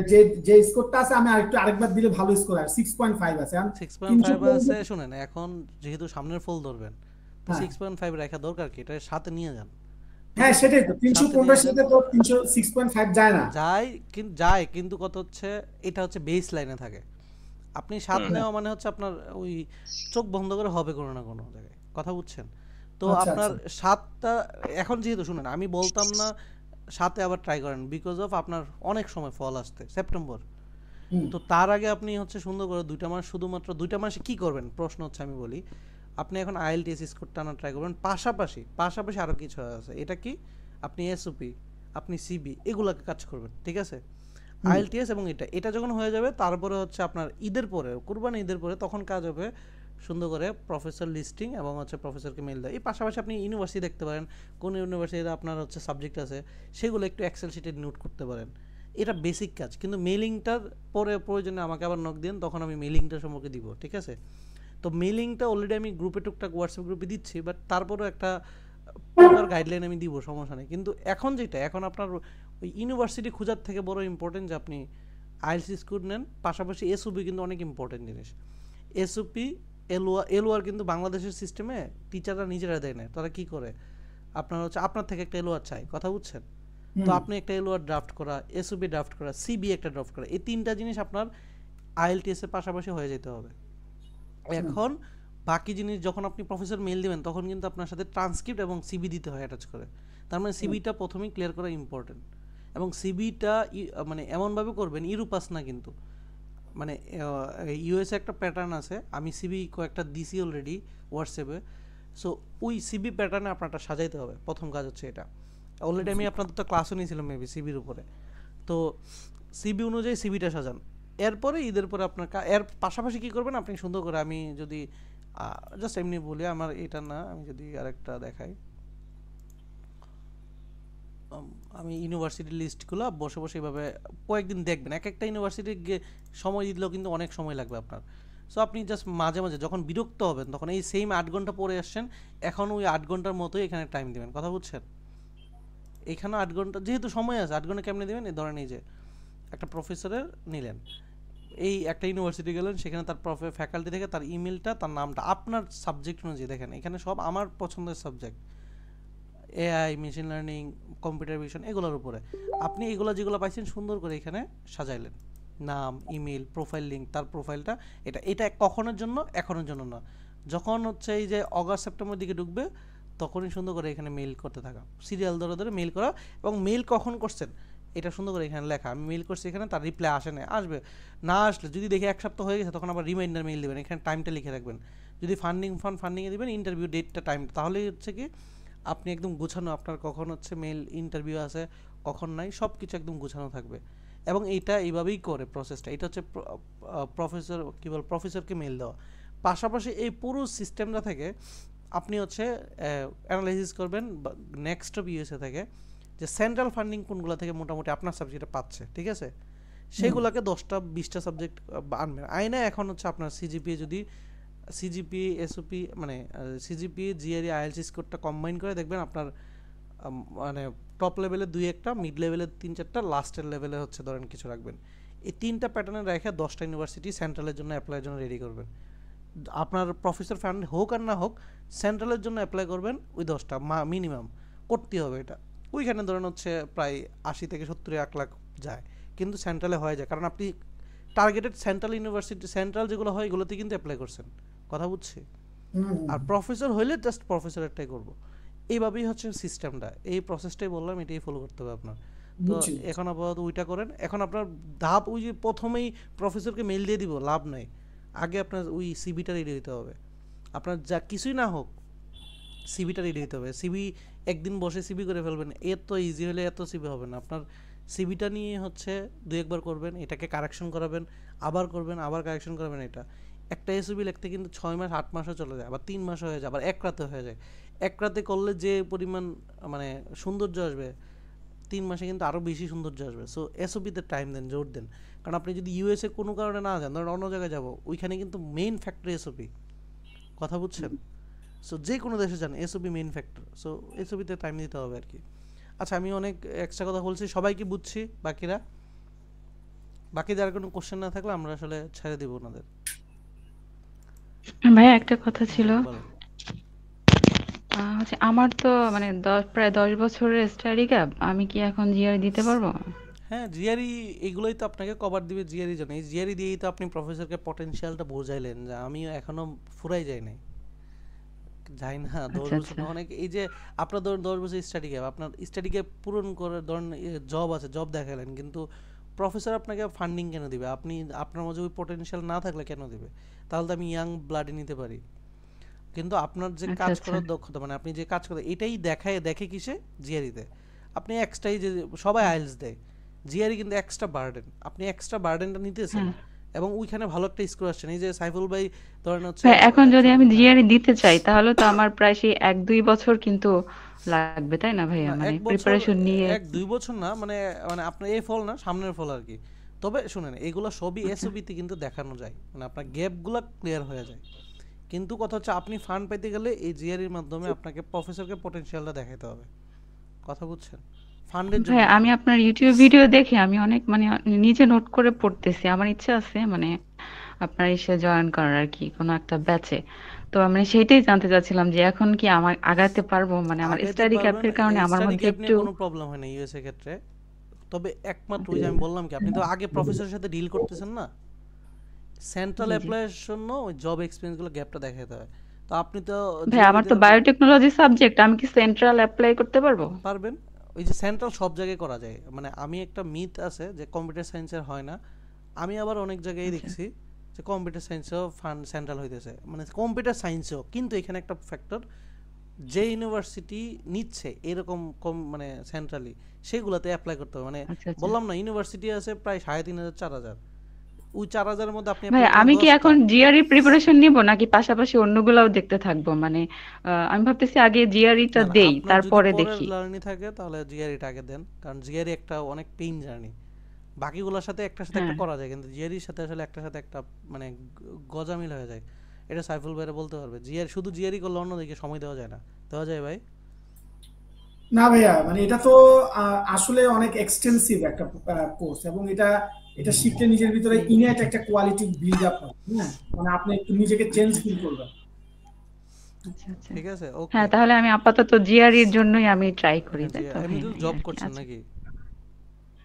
যে স্কোরটা আছে, আমি আরেকবার দিলে ভালো স্কোর আর 6.5 আছে।
6.5 আছে। শুনেন, এখন যেহেতু সামনের ফল ধরবেন, তো
হ্যাঁ।
6.5 রাখা দরকার কি, এটা সাথে নিয়ে যান।
হ্যাঁ সেটাই তো, 315 সাথে তো 6.5 যায় না।
যায় কিন্তু কত হচ্ছে, এটা হচ্ছে বেস লাইনে থাকে। আপনি 7 নেওয়া মানে হচ্ছে আপনার ওই চোখ বন্ধ করে হবে কোনো না কোনো জায়গায়, কথা বুঝছেন? তো
আচ্ছা,
আপনার
আচ্ছা।
7টা এখন যেহেতু, শুনেন আমি বলতাম না 7-এ আবার ট্রাই করেন, বিকজ অফ আপনার অনেক সময় ফল আসতে সেপ্টেম্বর। তো তার আগে আপনি হচ্ছে সুন্দর করে 2টা মাস, শুধুমাত্র 2টা মাসে কি করবেন প্রশ্ন হচ্ছে, আমি বলি, আপনি এখন আইএলটিএস স্কোর টানা ট্রাই করবেন, পাশাপাশি আরও কিছু আছে। এটা কি, আপনি এসওপি, আপনি সিবি, এগুলোকে কাজ করবেন, ঠিক আছে? আইএলটিএস এবং এটা যখন হয়ে যাবে, তারপরে হচ্ছে আপনার ঈদের পরে, কুরবানি ঈদের পরে, তখন কাজ হবে সুন্দর করে প্রফেসর লিস্টিং এবং হচ্ছে প্রফেসরকে মেল দেয়। এই পাশাপাশি আপনি ইউনিভার্সিটি দেখতে পারেন, কোন ইউনিভার্সিটিতে আপনার হচ্ছে সাবজেক্ট আছে, সেগুলো একটু এক্সেল শিটে নোট করতে পারেন। এটা বেসিক কাজ, কিন্তু মেলিংটার পরে প্রয়োজনে আমাকে আবার নক দিন, তখন আমি মেলিংটা সম্পর্কে দিব, ঠিক আছে? তো মেলিংটা অলরেডি আমি গ্রুপে টুকটাক হোয়াটসঅ্যাপ গ্রুপে দিচ্ছি, বাট তারপরেও একটা প্রপার গাইডলাইন আমি দিব, সমস্যা নেই। কিন্তু এখন আপনার ওই ইউনিভার্সিটি খোঁজার থেকে বড় ইম্পর্টেন্ট যে আপনি আইএলটিএস স্কোর নেন, পাশাপাশি এসওপি কিন্তু অনেক ইম্পর্টেন্ট জিনিস। এসওপি, এলওআর কিন্তু বাংলাদেশের সিস্টেমে টিচাররা নিজেরা দেয় না, তারা কি করে, আপনার হচ্ছে আপনার থেকে একটা এলওআর চাই, কথা বুঝছেন? তো আপনি একটা এলওআর ড্রাফট করা, এসওপি ড্রাফট করা, সিবি একটা ড্রাফট করা, এই 3টা জিনিস আপনার আইএলটিএস এর পাশাপাশি হয়ে যেতে হবে। এখন বাকি জিনিস যখন আপনি প্রফেসর মেল দিবেন, তখন কিন্তু আপনার সাথে ট্রান্সক্রিপ্ট এবং সিবি দিতে হয় অ্যাটাচ করে। তার মানে সিবিটা প্রথমেই ক্লিয়ার করা ইম্পর্টেন্ট, এবং সিবিটা মানে এমনভাবে করবেন, ইউরোপাস না কিন্তু, মানে ইউএসএ একটা প্যাটার্ন আছে, আমি সিবি কয়েকটা দিছি অলরেডি হোয়াটসঅ্যাপে। সো ওই সিবি প্যাটার্নে আপনারটা সাজাইতে হবে, প্রথম কাজ হচ্ছে এটা। অলরেডি আমি আপনাদের তো ক্লাসও নিয়েছিলাম মেবি সিবির উপরে। তো সিবি অনুযায়ী সিবিটা সাজান, এরপরে ঈদের পরে আপনার এর পাশাপাশি কী করবেন আপনি সুন্দর করে, আমি যদি জাস্ট এমনি বলি, আমার এটা না, আমি যদি আরেকটা দেখাই, আমি ইউনিভার্সিটির লিস্টগুলো বসে বসে এইভাবে কয়েকদিন দেখবেন, এক একটা ইউনিভার্সিটি সময় দিলেও কিন্তু অনেক সময় লাগবে আপনার। সো আপনি জাস্ট মাঝে মাঝে যখন বিরক্ত হবেন তখন এই সেম 8 ঘন্টা পরে আসছেন, এখন ওই 8 ঘন্টার মতোই এখানে টাইম দিবেন। কথা বুঝছেন? এখানে 8 ঘন্টা যেহেতু সময় আছে, 8 ঘন্টা কেমনে দিবেন? এই ধরেন এই যে একটা প্রফেসরের নিলেন, এই একটা ইউনিভার্সিটি গেলেন, সেখানে তার ফ্যাকাল্টি থেকে তার ইমেলটা, তার নামটা, আপনার সাবজেক্ট অনুযায়ী দেখেন এখানে সব আমার পছন্দের subject, AI, machine learning, computer vision, এগুলোর উপরে আপনি এগুলো যেগুলো পাইছেন সুন্দর করে এখানে সাজাইলেন, নাম, ইমেল, প্রোফাইল লিঙ্ক, তার প্রোফাইলটা, এটা কখনের জন্য, এখনের জন্য না, যখন হচ্ছে এই যে অগাস্ট সেপ্টেম্বর দিকে ঢুকবে তখনই সুন্দর করে এখানে মেইল করতে থাকা, সিরিয়াল ধরে ধরে মেইল করা, এবং মেইল কখন করছেন এটা সুন্দর করে এখানে লেখা, আমি মেইল করছি এখানে, তার রিপ্লাই আসে না, আসবে না, আসলে যদি দেখে 1 সপ্তাহ হয়ে গেছে তখন আবার রিমাইন্ডার মেইল দেবেন, এখানে টাইমটা লিখে রাখবেন, যদি ফান্ডিংয়ে দেবেন ইন্টারভিউ ডেটটা, টাইমটা, তাহলেই হচ্ছে কি আপনি একদম গুছানো, আপনার কখন হচ্ছে মেল ইন্টারভিউ আছে, কখন নাই, সব কিছু একদম গুছানো থাকবে। এবং এইটা এইভাবেই করে প্রসেসটা, এটা হচ্ছে প্রফেসরকে মেল দেওয়া। পাশাপাশি এই পুরো সিস্টেমটা থেকে আপনি হচ্ছে অ্যানালাইসিস করবেন নেক্সট অফ ইউএসএ থেকে, যে সেন্ট্রাল ফান্ডিং কোনগুলো থেকে মোটামুটি আপনার সাবজেক্টে পাচ্ছে, ঠিক আছে, সেগুলোকে 10টা-20টা সাবজেক্ট আনবেন আইনে। এখন হচ্ছে আপনার সিজিপিএ, যদি সিজিপিএ, এসওপি, মানে সিজিপিএ, জিআরই, আইএলটিএস স্কোরটা কম্বাইন করে দেখবেন আপনার মানে টপ লেভেলে 2-1টা, মিড লেভেলে 3-4টা, লাস্টের লেভেলে হচ্ছে ধরেন কিছু রাখবেন। এই 3টা প্যাটার্নে রেখে 10টা ইউনিভার্সিটি সেন্ট্রালের জন্য অ্যাপ্লাইয়ের জন্য রেডি করবেন। আপনার প্রফেসর ফান্ড হোক আর না হোক, সেন্ট্রালের জন্য অ্যাপ্লাই করবেন ওই 10টা মিনিমাম করতে হবে। এটা ওইখানে ধরেন হচ্ছে প্রায় 80 থেকে 70 লাখ যায়, কিন্তু সেন্ট্রালে হয়ে যায়, কারণ আপনি টার্গেটেড সেন্ট্রাল ইউনিভার্সিটি, সেন্ট্রাল যেগুলো হয় এগুলোতে কিন্তু অ্যাপ্লাই করছেন। কথা বুঝছি? আর প্রফেসর হইলে জাস্ট প্রফেসরেরটাই করবো। এইভাবেই হচ্ছে সিস্টেমটা, এই প্রসেসটাই বললাম, এটাই ফলো করতে হবে আপনার। তো এখন আপাতত ওইটা করেন। এখন আপনার ধাপ ওই যে প্রথমেই প্রফেসরকে মেল দিয়ে দিব, লাভ নাই, আগে আপনার ওই সিভিটা রেডি হতে হবে। আপনার যা কিছুই না হোক সিভিটা রেডি হতে হবে। সিভি একদিন বসে সিভি করে ফেলবেন, এত ইজি হলে এত সিভি হবে না। আপনার সিভিটা নিয়ে হচ্ছে 2-1বার করবেন, এটাকে কারেকশন করাবেন, আবার করবেন, আবার কারেকশন করাবেন। এটা একটা এসওবি লিখতে কিন্তু 6 মাস 8 মাসও চলে যায়, আবার 3 মাসও হয়ে যায়, আবার 1 রাতে হয়ে যায়। 1 রাতে করলে যে পরিমাণ মানে সৌন্দর্য আসবে, 3 মাসে কিন্তু আরও বেশি সৌন্দর্য আসবে। সো এসওবিতে টাইম দেন, জোর দেন। কারণ আপনি যদি ইউএসএ কোনো কারণে না যান, ধরেন অন্য জায়গায় যাবো, ওইখানে কিন্তু মেইন ফ্যাক্টর এসওবি। কথা বুঝছেন? সো যে কোনো দেশে যান, এসওবি মেইন ফ্যাক্টর। সো এসওবিতে টাইম দিতে হবে আর কি। আচ্ছা, আমি অনেক এক্সট্রা কথা বলছি, সবাইকে বুঝছি। বাকি যার কোনো কোশ্চেন না থাকলে আমরা আসলে ছেড়ে দিব ওনাদের।
ভাইয়া একটা কথা ছিল,
বলেন।
হচ্ছে আমার তো মানে প্রায় 10 বছরের স্টাডি গ্যাপ, আমি কি এখন জিআরই দিতে পারবো?
হ্যাঁ, জিআরই এগুলোই তো আপনাকে কভার দিবে। জিআরই জন্য, এই জিআরই দিয়েই তো আপনি প্রফেসরকে পটেনশিয়ালটা বোঝাইলেন, যে আমি এখনো ফুরাই যাই নাই, যাই না 10
আচ্ছা
বছর
আচ্ছা।
অনেক। এই যে আপনার ধরুন 10 বছর স্টাডি গ্যাপ, আপনার স্টাডি গ্যাপ পূরণ করে ধরুন জব আছে, জব দেখালেন, কিন্তু প্রফেসর আপনাকে ফান্ডিং কেন দিবে? আপনি আপনার মাঝে ওই পটেনশিয়াল না থাকলে কেন দিবে? তাহলে তো আমি ইয়াং ব্লাডে নিতে পারি, কিন্তু আপনার যে
আচ্ছা
কাজ
আচ্ছা।
করার দক্ষতা, মানে আপনি যে কাজ করেন এটাই দেখে কিসে? জিআরইতে। আপনি এক্সট্রাই যে সবাই আইএলস দেয়, জিআরই কিন্তু এক্সট্রা বার্ডেন, আপনি এক্সট্রা বার্ডেনটা নিতেছেন
হ্যাঁ
এবং ওইখানে ভালো একটা স্কোর আসছেন। এই যে সাইফুল ভাই ধরেন হচ্ছে
ভাই, এখন যদি আমি
হ্যাঁ,
জিআরই দিতে চাই তাহলে তো আমার প্রায় সেই 1-2 বছর কিন্তু লাগবে, তাই না ভাইয়া?
না
মানে
1 বছর,
প্রিপারেশন নিয়ে।
1-2 বছর না, মানে মানে আপনার এই ফল না, সামনের ফল আর কি। তবে শুনেন, এগুলো সবই
আচ্ছা
এসওবিতে কিন্তু দেখানো যায়, মানে আপনার গ্যাপগুলো ক্লিয়ার হয়ে যায়। কিন্তু কথা হচ্ছে আপনি ফান্ড পাইতে গেলে এই জিআরইর মাধ্যমে আপনাকে প্রফেসরকে পটেনশিয়ালটা দেখাতে হবে। কথা বুঝছেন? ফান্ডের জন্য
ভাইয়া, আমি আপনার ইউটিউব ভিডিও দেখে আমি অনেক মানে নিজে নোট করে পড়তেছি। আমার ইচ্ছা আছে মানে আপনার এসে জয়েন করার আর কি, কোনো একটা ব্যাচে। তো আমি সেইটাই জানতে চাচ্ছিলাম যে এখন কি আমার আগাতে পারবো? মানে আমার
আগাইতে
স্টাডি
পারবেন।
গ্যাপের কারণে আমার
স্টাডি
মধ্যে
গ্যাপ নিয়ে
একটু।
কোনো প্রবলেম হয় না ইউএসএ ক্ষেত্রে। তবে একমাত্র ওই যে আমি বললাম কি, আপনি তো আগে প্রফেসরের সাথে ডিল করতেছেন না, সেন্ট্রাল
জি জি
অ্যাপ্লাইয়ের জন্য ওই জব এক্সপিরিয়েন্সগুলো গ্যাপটা দেখাতে হয়। তো আপনি তো
ভাই, আমার তো বায়োটেকনোলজি সাবজেক্ট, আমি কি সেন্ট্রাল অ্যাপ্লাই করতে পারবো?
পারবেন। ওই যে সেন্ট্রাল সব জায়গায় করা যায়, মানে আমি একটা মিথ আছে যে কম্পিউটার সায়েন্সের হয় না, আমি আবার অনেক জায়গায়
আচ্ছা
দেখছি যে কম্পিউটার সায়েন্সেও ফান্ড সেন্ট্রাল হইতেছে, মানে কম্পিউটার সায়েন্সেও। কিন্তু এখানে একটা ফ্যাক্টর, যে ইউনিভার্সিটি নিচ্ছে এরকম কম মানে সেন্ট্রালি, সেগুলোতে অ্যাপ্লাই করতে হবে। মানে
আচ্ছা আচ্ছা।
বললাম না, ইউনিভার্সিটি আছে প্রায় 3,500-4,000, ওই 4,000-এর মধ্যে আপনি
ভাই,
অ্যাপ্লাই করেন
আমি কি
10টা।
এখন জিআরই প্রিপারেশন নিব নাকি পাশাপাশি অন্যগুলাও দেখতে থাকবো? মানে আমি ভাবতেছি আগে জিআরইটা
না না,
দেই,
আপনার যদি
তারপরে
পরের
দেখি।
জার্নি থাকে তাহলে জিআরইটা আগে দেন, কারণ জিআরই একটা অনেক পেইন জার্নি। বাকিগুলোর সাথে একটার সাথে একটা
হ্যাঁ
করা যায়, কিন্তু জিআরির সাথে আসলে একটার সাথে একটা মানে গজামিল হয়ে যায়। এটা সাইফুল ভাইরা বলতে পারবে। শুধু জিআরি করলে অন্যদিকে সময় দেওয়া যায় না। দেওয়া যায় ভাই?
না ভাইয়া, মানে এটা তো আসলে অনেক এক্সটেন্সিভ একটা কোর্স, এবং এটা এটা শিখতে নিজের ভিতরে ইনেট একটা কোয়ালিটি বিল্ড আপ হয়। হ্যাঁ, মানে আপনি একটু নিজেকে চেঞ্জ ফিল করবেন।
আচ্ছা আচ্ছা।
ঠিক আছে, ওকে।
হ্যাঁ তাহলে আমি আপাতত জিআরির জন্যই আমি ট্রাই করি,
হ্যাঁ,
তাই তো
এমনি
ভাই?
তো
এই
জব
আর কি।
করছেন
আচ্ছা
নাকি?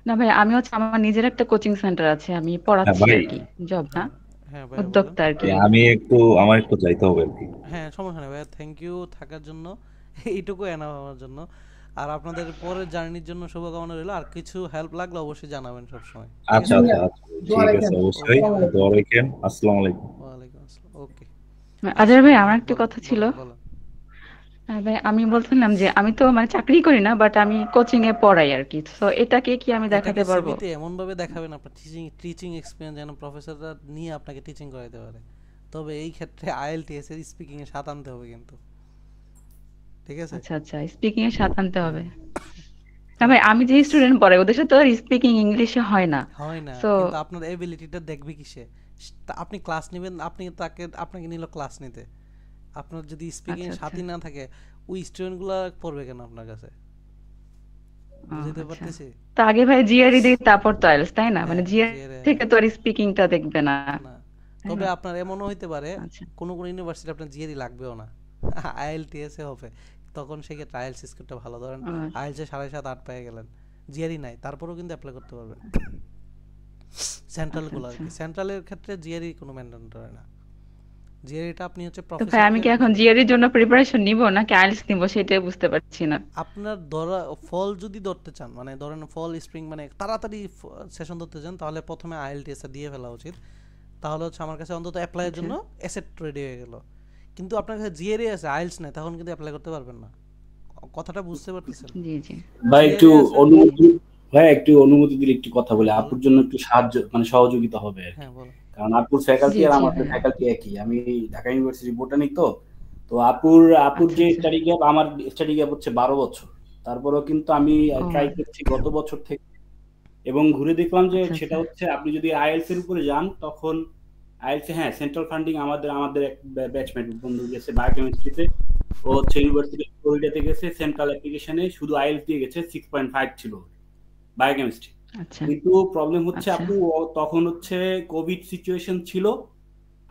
না ভাই, আমি হচ্ছে আমার নিজের একটা কোচিং সেন্টার আছে, আমি
হ্যাঁ
পড়াচ্ছি
ভাই,
আর কি, জব না,
হ্যাঁ হ্যাঁ ভাইয়া বলেন।
উদ্যোক্তা আর কি।
আমি একটু আমার একটু যাইতে হবে আর কি।
হ্যাঁ সমস্যা নেই ভাইয়া, থ্যাংক ইউ থাকার জন্য। এইটুকু এনাফ আমার জন্য। আর আপনাদের পরের জার্নির জন্য শুভকামনা রইল। আর কিছু হেল্প লাগলে অবশ্যই জানাবেন সবসময়, ঠিক
আচ্ছা
আছে?
আচ্ছা আচ্ছা,
দোয়া
ঠিক
রাখেন।
আছে, অবশ্যই
ওকে ভাইয়া,
দোয়া রাখেন। আসসালামু আলাইকুম।
ওয়ালাইকুম আসসালাম, ওকে।
আজহার ভাই, আমার একটা
বলেন
কথা ছিল।
বলেন বলেন।
ভাই আমি বলছিলাম যে আমি তো মানে চাকরি করি না, বাট আমি কোচিং এ পড়াই আর কি, তো এটাকে কি আমি
এটাকে
দেখাতে পারবো?
সিভিতে এমন ভাবে দেখাবেন আপনার টিচিং এক্সপিরিয়েন্স, যেন প্রফেসররা নিয়ে আপনাকে টিচিং করাইতে পারে। তবে এই ক্ষেত্রে আইএলটিএস এর স্পিকিং এ 7 আনতে হবে কিন্তু, ঠিক আছে?
আচ্ছা আচ্ছা, স্পিকিং এর সাথে আনতে
হ্যাঁ,
হবে। না
কারণ
ভাই, আমি যে স্টুডেন্ট পড়াই ওদের সাথে তো স্পিকিং ইংলিশে হয় না।
হয় না,
সো
কিন্তু আপনার এবিলিটিটা দেখবে কিসে? আপনি ক্লাস নেবেন, আপনাকে নিল ক্লাস নিতে। আপনার যদি স্পিকিং
আচ্ছা আচ্ছা।
সাথী না থাকে, ওই স্টুডেন্টগুলো পড়বে কেন আপনার কাছে? বুঝতে
আচ্ছা,
পারতেছি।
তো আগে ভাই জিআরই দিই, তারপর তো আইএলটিএস, তাই না? মানে
হ্যাঁ
জিআরই
জিআরএ,
থেকে তো আর স্পিকিংটা দেখবে না,
না।
তাই
তবে
না?
আপনার এমনও হইতে পারে
আচ্ছা
কোনো ইউনিভার্সিটি আপনার জিআরই লাগবেও না, আইএলটিএস এ হবে। তখন সেক্ষেত্রে আইএলটিএস স্কোরটা ভালো, ধরেন
আচ্ছা
আইএলটিএস এ 7.5 8 পেয়ে গেলেন, জিআরই নাই, তারপরেও কিন্তু অ্যাপ্লাই করতে পারবেন। সেন্ট্রাল
আচ্ছা
গুলো আর
আচ্ছা।
কি, সেন্ট্রালের ক্ষেত্রে জিআরই কোনো ম্যান্ডেটরি না। জিআরইটা আপনি হচ্ছে
তো ভাই আমি
প্রফেসরকে
কি এখন জিআরইর জন্য প্রিপারেশন নিব নাকি আইএলটিএস নিব, সেটাই বুঝতে পারছি না।
আপনার ধরা ফল যদি ধরতে চান, মানে ধরেন ফল স্প্রিং মানে তাড়াতাড়ি সেশন ধরতে চান, তাহলে প্রথমে আইএলটিএস এ দিয়ে ফেলা উচিত। তাহলে হচ্ছে আমার কাছে অন্তত অ্যাপ্লাইয়ের
আচ্ছা
জন্য অ্যাসেট রেডি হয়ে গেল। কিন্তু আপনার কাছে জিআরই আছে, আইএলটিএস নাই, তখন কিন্তু অ্যাপ্লাই করতে পারবেন না। কথাটা বুঝতে পারতেছেন?
জি জি।
ভাই একটু
জিআরই আছে।
অনুমতি, ভাই একটু অনুমতি দিলে একটু কথা বলে
হ্যাঁ
আপুর
বলেন।
জন্য একটু সাহায্য মানে সহযোগিতা হবে আর কি।
হ্যাঁ বলেন।
কারণ আপুর ফ্যাকাল্টি
জি
আর
জি
আমাদের
ভাইয়া।
ফ্যাকাল্টি একই, আমি ঢাকা ইউনিভার্সিটি বোটানি, তো আপুর আপুর
আচ্ছা
যে
আচ্ছা।
স্টাডি গ্যাপ, আমার স্টাডি গ্যাপ হচ্ছে 12 বছর। তারপরেও কিন্তু আমি
ও
ট্রাই করছি গত বছর থেকে, এবং ঘুরে দেখলাম যে
আচ্ছা
সেটা
আচ্ছা।
হচ্ছে আপনি যদি আইএলটিএস এর উপরে যান তখন আইএলটিএস, হ্যাঁ সেন্ট্রাল ফান্ডিং আমাদের এক ব্যাচমেট বন্ধু গেছে বায়োকেমিস্ট্রিতে, ও হচ্ছে ইউনিভার্সিটি ফ্লোরিডাতে গেছে, সেন্ট্রাল অ্যাপ্লিকেশনে শুধু আইএলটিএস দিয়ে গেছে, 6.5 ছিল বায়োকেমিস্ট্রি।
আচ্ছা
কিন্তু প্রবলেম হচ্ছে
আচ্ছা।
আপু, তখন হচ্ছে কোভিড সিচুয়েশন ছিল,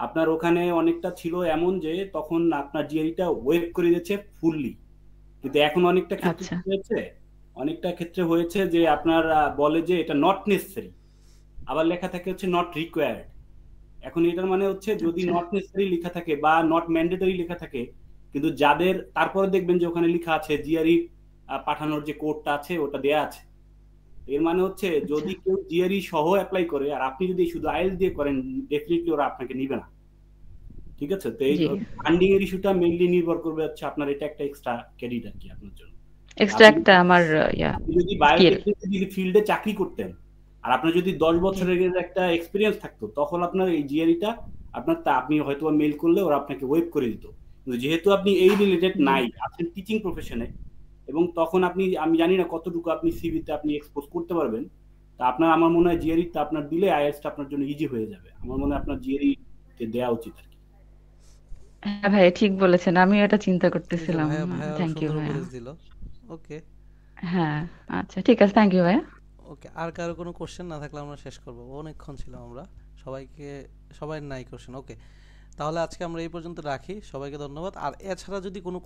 আপনার ওখানে অনেকটা ছিল এমন যে তখন আপনার জিআরইটা ওয়েব করে দিয়েছে ফুললি। কিন্তু এখন অনেকটা ক্ষেত্রে
আচ্ছা
কি হয়েছে, অনেকটা ক্ষেত্রে হয়েছে যে আপনার বলে যে এটা নট নেসেসারি, আবার লেখা থাকে হচ্ছে নট রিকোয়ার্ড। এখন এটার মানে হচ্ছে যদি
আচ্ছা
নট নেসেসারি লেখা থাকে বা নট ম্যান্ডেটরি লেখা থাকে, কিন্তু যাদের তারপরে দেখবেন যে ওখানে লেখা আছে জিআরই পাঠানোর যে কোডটা আছে ওটা দেয়া আছে। এর মানে হচ্ছে
আচ্ছা।
যদি কেউ জিআরই সহ অ্যাপ্লাই করে আর আপনি যদি শুধু আইএলটিএস দিয়ে করেন, ডেফিনেটলি ওরা আপনাকে নিবে না। ঠিক আছে, তো এই
জি,
ফান্ডিং এর ইস্যুটা মেইনলি নির্ভর করবে হচ্ছে আপনার এটা একটা এক্সট্রা ক্রেডিট আর কি আপনার জন্য।
এক্সট্রা
আপনি
একটা আমার
আপনি যদি
স্কিল।
বায়োটেকনোলজি ফিল্ডে চাকরি করতেন আর আপনার যদি 10
জি
বছরের একটা এক্সপিরিয়েন্স থাকতো, তখন আপনার এই জিআরইটা আপনার আপনি হয়তো মেইল করলে ওরা আপনাকে ওয়েব করে দিত। কিন্তু যেহেতু আপনি এই রিলেটেড
জি।
নাই, আপনি টিচিং প্রফেশনে, এবং তখন আমি জানি না কতটুকু আপনি সিভিতে আপনি এক্সপোজ করতে পারবেন, তা আপনার আমার মনে হয় জিআরইটা আপনার দিলে আইএলটিএসটা আপনার জন্য ইজি হয়ে যাবে। আমার মনে হয় আপনার জিআরই তে দেওয়া উচিত আর কি।
হ্যাঁ ভাই, ঠিক বলেছেন, আমি এটা চিন্তা
এই যে
করতেছিলাম।
ভাইয়া
থ্যাংক ইউ
সুন্দর
ভাইয়া।
উপদেশ দিল। ওকে
হ্যাঁ আচ্ছা, ঠিক আছে, থ্যাংক ইউ ভাইয়া।
ওকে, আর কারো কোনো কোশ্চেন না থাকলে আমরা শেষ করব, অনেকক্ষণ ছিলাম আমরা। সবাই নাই কোশ্চেন। ওকে, তাহলে আজকে আমরা এই পর্যন্ত রাখি। সবাইকে ধন্যবাদ। আর এছাড়া যদি কোনো